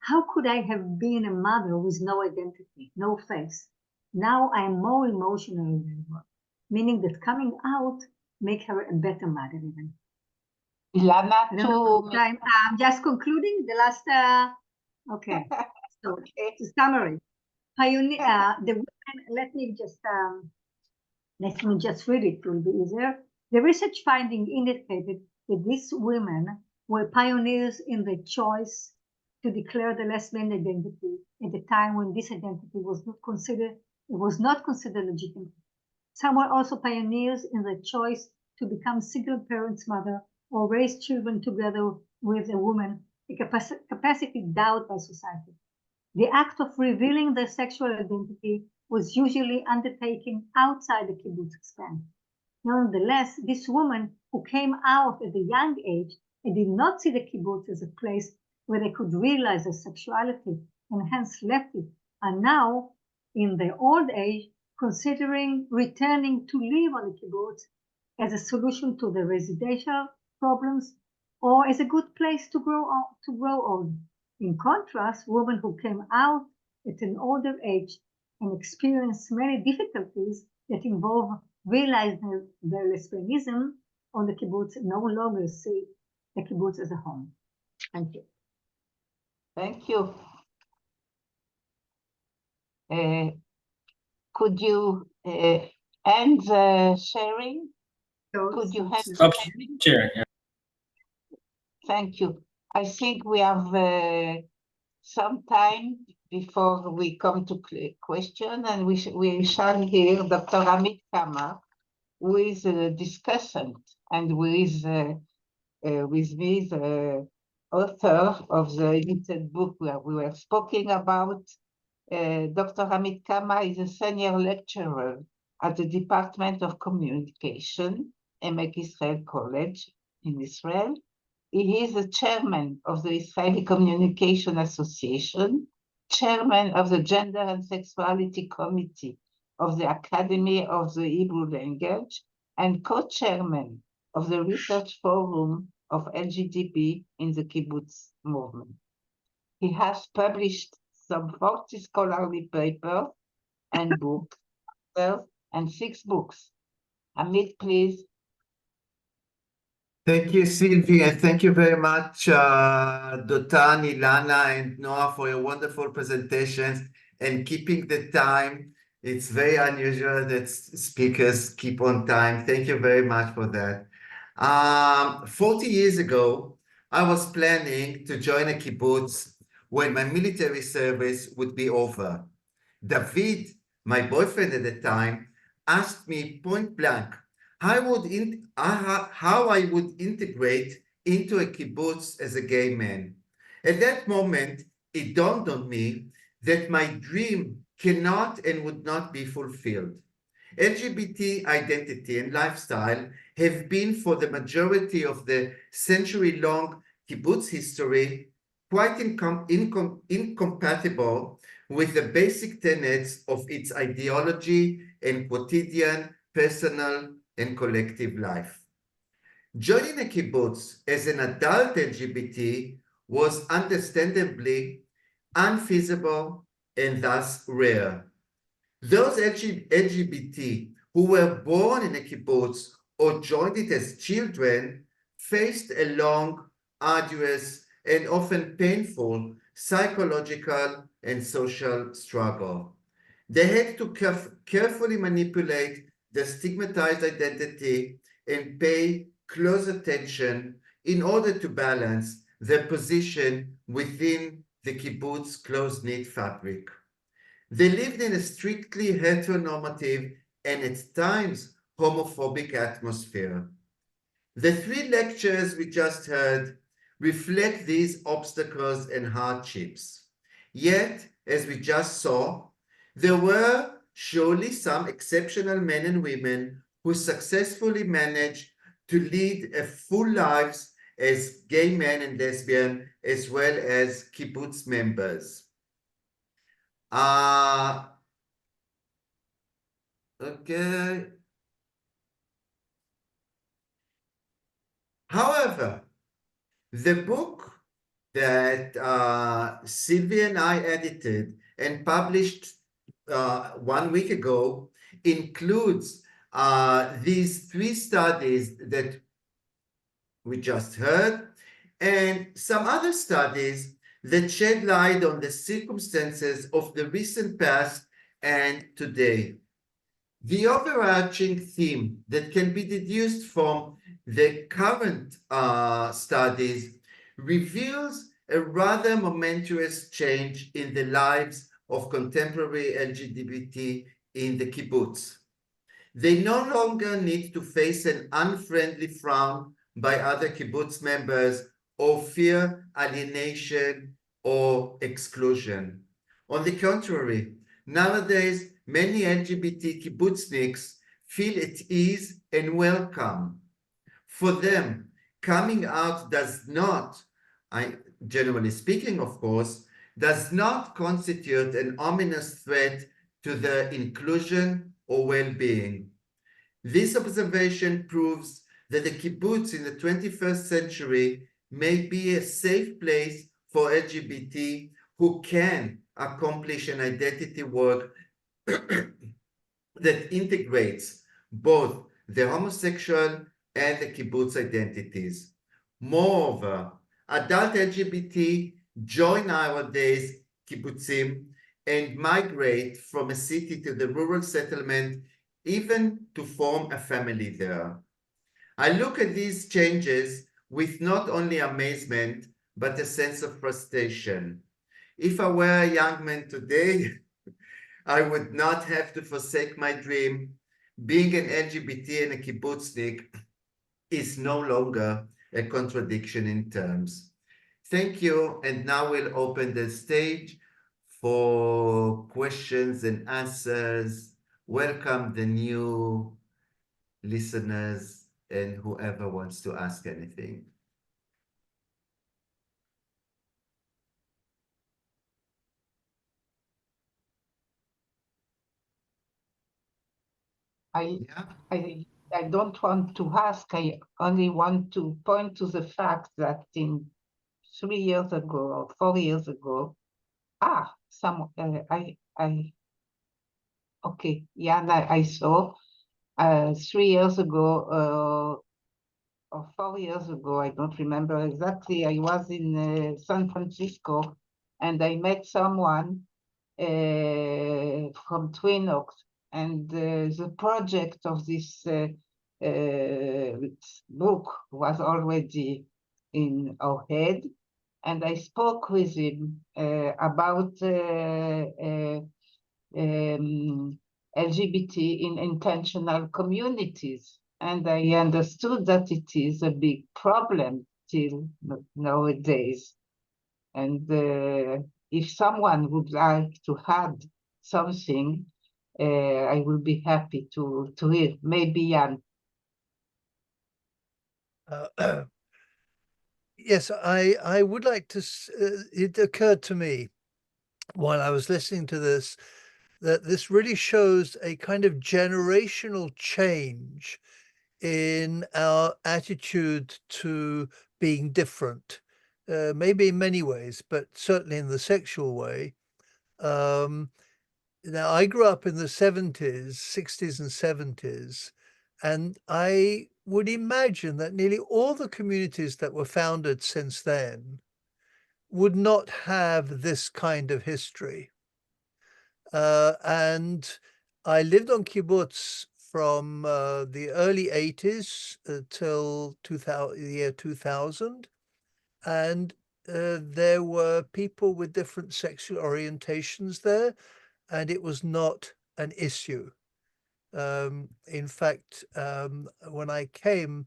how could I have been a mother with no identity, no face? Now I am more emotional than her, meaning that coming out make her a better mother even. Ilana, I'm just concluding the last. Okay, so to summary, pioneer. The women. Let me just read it. It will be easier. The research finding indicated that these women were pioneers in the choice to declare the lesbian identity at the time when this identity was not considered legitimate. Some were also pioneers in the choice to become single parents mother or raise children together with a woman, a capacity doubted by society. The act of revealing their sexual identity was usually undertaken outside the kibbutz span. Nonetheless, this woman who came out at a young age They did not see the kibbutz as a place where they could realize their sexuality and hence left it, and now, in their old age, considering returning to live on the kibbutz as a solution to the residential problems or as a good place to grow old. In contrast, women who came out at an older age and experienced many difficulties that involve realizing their lesbianism on the kibbutz no longer see the kibbutz as a home. Thank you. Thank you. Could you end the sharing? Could you end Stop sharing? share. Yeah. Thank you. I think we have some time before we come to question, and we shall hear Dr. Amit Kama, who is a discussant and who is with me the author of the edited book where we were speaking about. Dr. Amit Kama is a senior lecturer at the Department of Communication, Emek Israel College in Israel. He is the chairman of the Israeli Communication Association, chairman of the Gender and Sexuality Committee of the Academy of the Hebrew Language, and co-chairman of the Research Forum of LGBT in the Kibbutz movement. He has published some 40 scholarly papers and books, and 6 books. Amit, please. Thank you, Sylvie, and thank you very much, Dotan, Ilana, and Noah, for your wonderful presentations and keeping the time. It's very unusual that speakers keep on time. Thank you very much for that. 40 years ago, I was planning to join a kibbutz when my military service would be over. David, my boyfriend at the time, asked me point blank how I would integrate into a kibbutz as a gay man. At that moment, it dawned on me that my dream cannot and would not be fulfilled. LGBT identity and lifestyle have been, for the majority of the century-long kibbutz history, quite incompatible with the basic tenets of its ideology and quotidian, personal, and collective life. Joining a kibbutz as an adult LGBT was understandably unfeasible and thus rare. Those LGBT who were born in a kibbutz or joined it as children faced a long, arduous, and often painful psychological and social struggle. They had to carefully manipulate the stigmatized identity and pay close attention in order to balance their position within the kibbutz close-knit fabric. They lived in a strictly heteronormative and at times homophobic atmosphere. The 3 lectures we just heard reflect these obstacles and hardships. Yet, as we just saw, there were surely some exceptional men and women who successfully managed to lead a full lives as gay men and lesbian, as well as kibbutz members. Okay. However, the book that Sylvie and I edited and published 1 week ago includes these 3 studies that we just heard and some other studies that shed light on the circumstances of the recent past and today. The overarching theme that can be deduced from the current studies reveals a rather momentous change in the lives of contemporary LGBT in the kibbutz. They no longer need to face an unfriendly frown by other kibbutz members or fear alienation or exclusion. On the contrary, nowadays, many LGBT kibbutzniks feel at ease and welcome. For them, coming out does not, generally speaking, of course, does not constitute an ominous threat to their inclusion or well-being. This observation proves that the kibbutz in the 21st century may be a safe place for LGBT who can accomplish an identity work that integrates both the homosexual and the kibbutz identities. Moreover, adult LGBT join nowadays kibbutzim and migrate from a city to the rural settlement, even to form a family there. I look at these changes with not only amazement, but a sense of frustration. If I were a young man today, I would not have to forsake my dream. Being an LGBT and a kibbutznik is no longer a contradiction in terms. Thank you, and now we'll open the stage for questions and answers. Welcome the new listeners and whoever wants to ask anything. I don't want to ask, I only want to point to the fact that in 3 years ago or 4 years ago, okay, yeah, I saw 3 years ago or 4 years ago, I don't remember exactly, I was in San Francisco and I met someone from Twin Oaks, and the project of this book was already in our head, and I spoke with him about LGBT in intentional communities, and I understood that it is a big problem till nowadays. And if someone would like to add something, I will be happy to hear. Maybe Jan. Yes, I would like to, it occurred to me while I was listening to this, that this really shows a kind of generational change in our attitude to being different, maybe in many ways, but certainly in the sexual way. Now, I grew up in the 70s, 60s and 70s, and I would imagine that nearly all the communities that were founded since then would not have this kind of history. And I lived on kibbutz from the early 80s till the year 2000. And there were people with different sexual orientations there, and it was not an issue. In fact, when I came,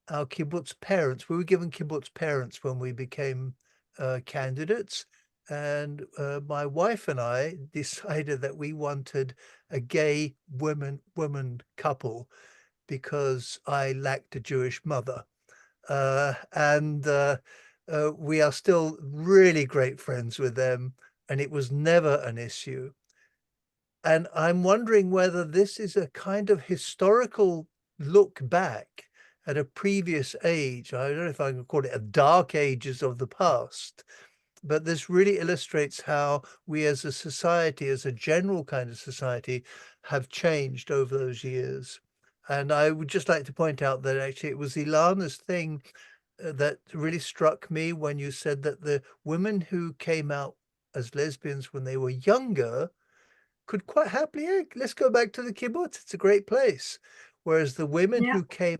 our kibbutz parents, we were given kibbutz parents when we became candidates. And my wife and I decided that we wanted a gay woman couple because I lacked a Jewish mother. And we are still really great friends with them, and it was never an issue. And I'm wondering whether this is a kind of historical look back at a previous age. I don't know if I can call it a dark ages of the past, but this really illustrates how we as a society, as a general kind of society, have changed over those years. And I would just like to point out that actually it was Ilana's thing that really struck me when you said that the women who came out as lesbians when they were younger could quite happily, hey, let's go back to the kibbutz. It's a great place. Whereas the women who came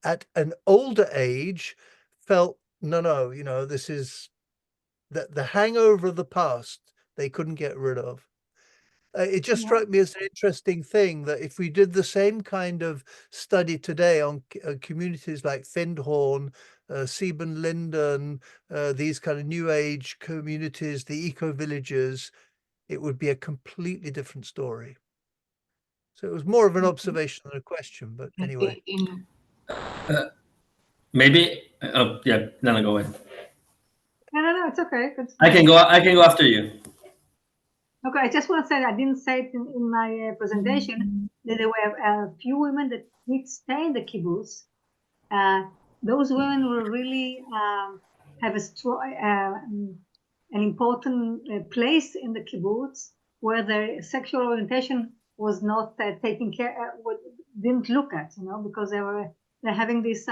at an older age felt, no, you know, this is the hangover of the past they couldn't get rid of. It just struck me as an interesting thing that if we did the same kind of study today on communities like Findhorn, Siebenlinden, these kind of new age communities, the eco-villages, it would be a completely different story. So it was more of an observation than a question, but anyway. Maybe, yeah, Lana, go ahead. No, it's okay. I can go after you. Okay, I just want to say, I didn't say it in my presentation, that there were a few women that did stay in the kibbutz. Those women will really have a strong, an important place in the kibbutz, where their sexual orientation was not taken care, didn't look at, because they're having these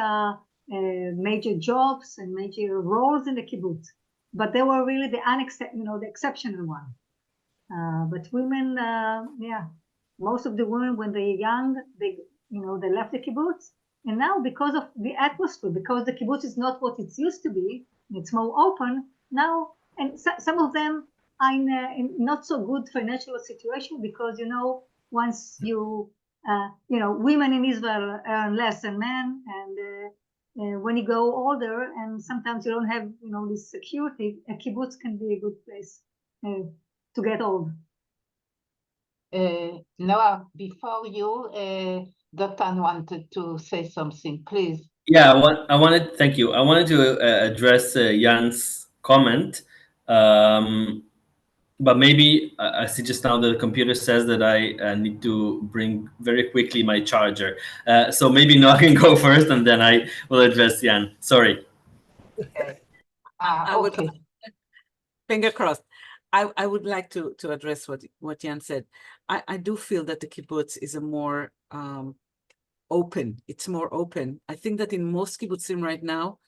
major jobs and major roles in the kibbutz, but they were really the exceptional one. But women, most of the women, when they're young, they left the kibbutz, and now because of the atmosphere, because the kibbutz is not what it used to be, it's more open now, and some of them are in not so good financial situation, because once women in Israel earn less than men, and when you go older, and sometimes you don't have this security, a kibbutz can be a good place to get old. Noah, before you, Dotan wanted to say something, please. Yeah, thank you. I wanted to address Jan's comment, but maybe I see just now that the computer says that I need to bring very quickly my charger. So maybe Noah can go first, and then I will address Jan. Sorry. Okay. Okay. Finger crossed. I would like to address what Jan said. I do feel that the kibbutz is a more open. It's more open. I think that in most kibbutzim right now,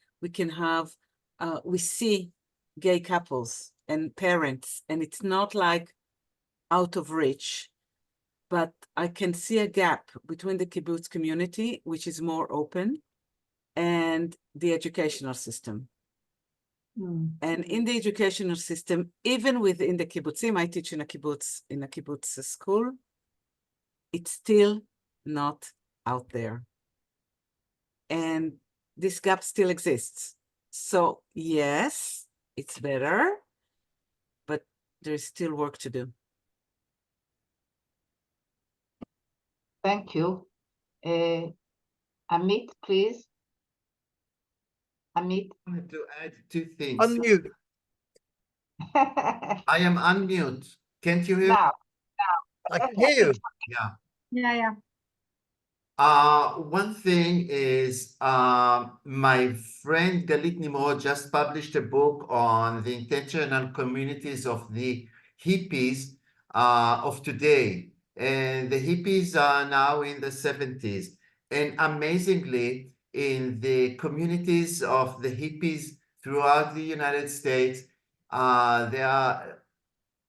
we see gay couples and parents, and it's not like out of reach, but I can see a gap between the kibbutz community, which is more open, and the educational system. And in the educational system, even within the kibbutzim, I teach in a kibbutz school, it's still not out there. And this gap still exists. So yes, it's better, but there's still work to do. Thank you. Amit, please. Amit. I wanted to add two things. Unmute. I am unmute. Can't you hear? Now. I can hear you. Yeah. One thing is, my friend Galit Nimrod just published a book on the intentional communities of the hippies of today. And the hippies are now in the 70s. And amazingly, in the communities of the hippies throughout the United States, there are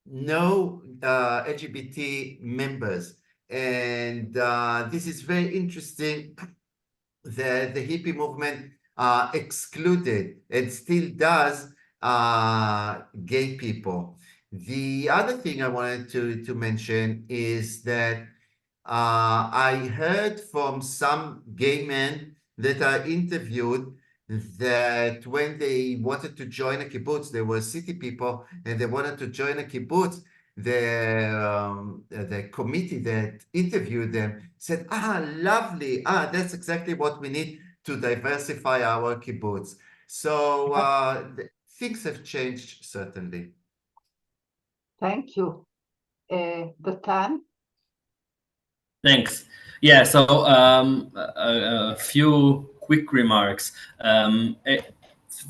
no LGBT members. And this is very interesting that the hippie movement excluded and still does gay people. The other thing I wanted to mention is that I heard from some gay men that I interviewed that when they wanted to join a kibbutz, they were city people, and they wanted to join a kibbutz, the committee that interviewed them said, lovely, that's exactly what we need to diversify our kibbutz. So things have changed, certainly. Thank you. Dotan? Thanks. Yeah, so a few quick remarks.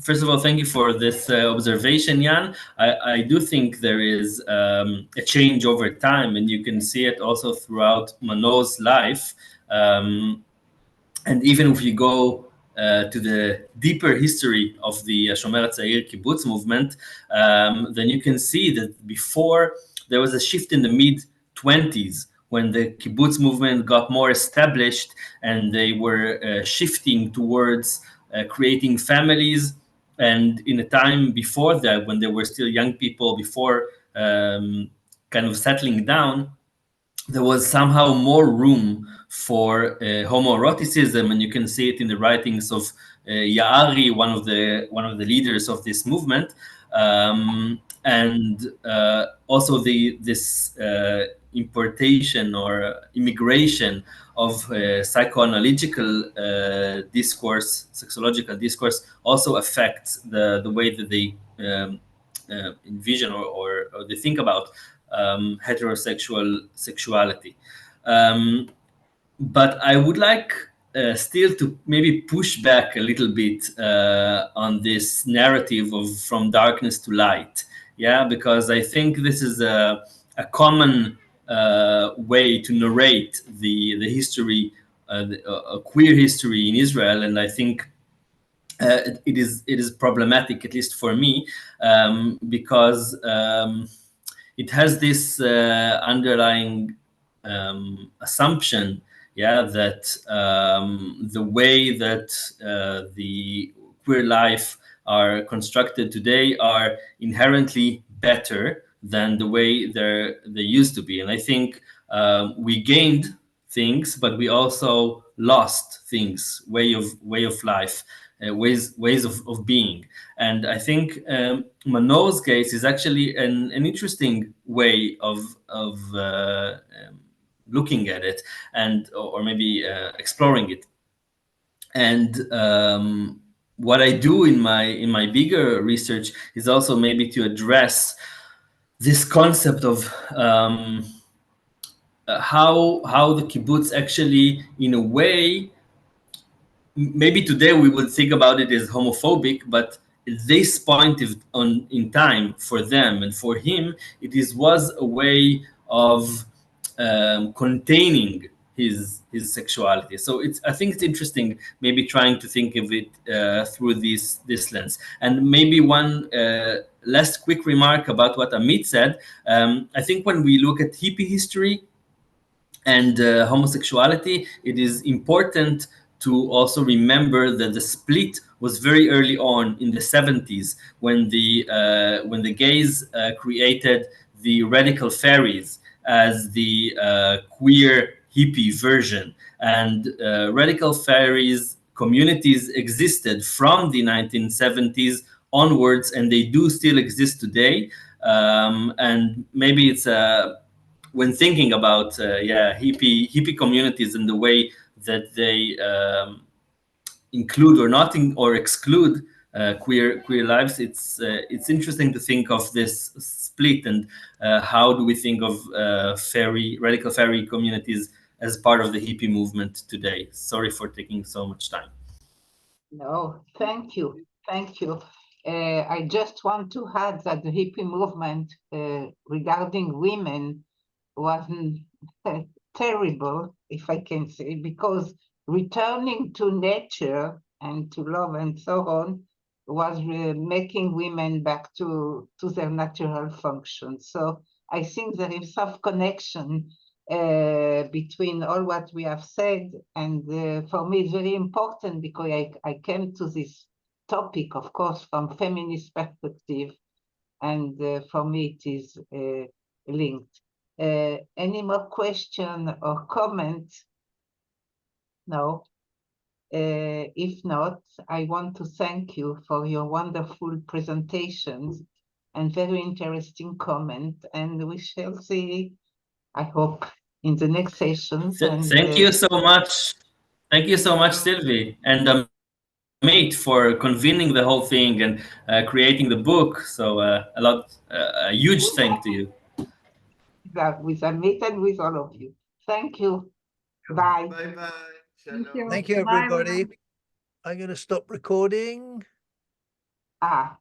First of all, thank you for this observation, Jan. I do think there is a change over time, and you can see it also throughout Manor's life. And even if you go to the deeper history of the Shomer HaTzair kibbutz movement, then you can see that before there was a shift in the mid-20s, when the kibbutz movement got more established and they were shifting towards creating families. And in a time before that, when they were still young people, before kind of settling down, there was somehow more room for homoeroticism, and you can see it in the writings of Ya'ari, one of the leaders of this movement. and also this importation or immigration of psychoanalytical discourse, sexological discourse, also affects the way that they envision or they think about heterosexual sexuality. But I would like still to maybe push back a little bit on this narrative of from darkness to light. Yeah, because I think this is a common way to narrate the history, a queer history in Israel, and I think it is problematic, at least for me, because it has this underlying assumption, yeah, that the way that the queer life are constructed today are inherently better than the way they used to be. And I think we gained things, but we also lost things, way of life, ways of being. And I think Manor's case is actually an interesting way of looking at it, and or maybe exploring it. And what I do in my bigger research is also maybe to address this concept of how the kibbutz actually, in a way, maybe today we would think about it as homophobic, but this point in time for them and for him, was a way of containing his sexuality. So I think it's interesting, maybe trying to think of it through this lens. And maybe one last quick remark about what Amit said. I think when we look at hippie history and homosexuality, it is important to also remember that the split was very early on in the 70s when the gays created the radical fairies as the queer hippie version. And radical fairies communities existed from the 1970s onwards, and they do still exist today. And maybe it's when thinking about hippie communities and the way that they include or not or exclude queer lives, it's interesting to think of this split, and how do we think of radical fairy communities as part of the hippie movement today. Sorry for taking so much time. No, thank you. I just want to add that the hippie movement regarding women wasn't terrible, if I can say, because returning to nature and to love and so on was making women back to their natural function. So I think there is some connection between all what we have said, and for me it's very important because I came to this topic, of course, from feminist perspective, and for me it is linked. Any more question or comment? No. If not, I want to thank you for your wonderful presentations and very interesting comment, and we shall see, I hope, in the next sessions. Thank you so much. Thank you so much, Sylvie, and Amit, for convening the whole thing and creating the book. So a huge thank to you. With Amit and with all of you. Thank you. Bye. Bye-bye. Thank you. Thank you, Bye, everybody. everyone. I'm going to stop recording. Ah.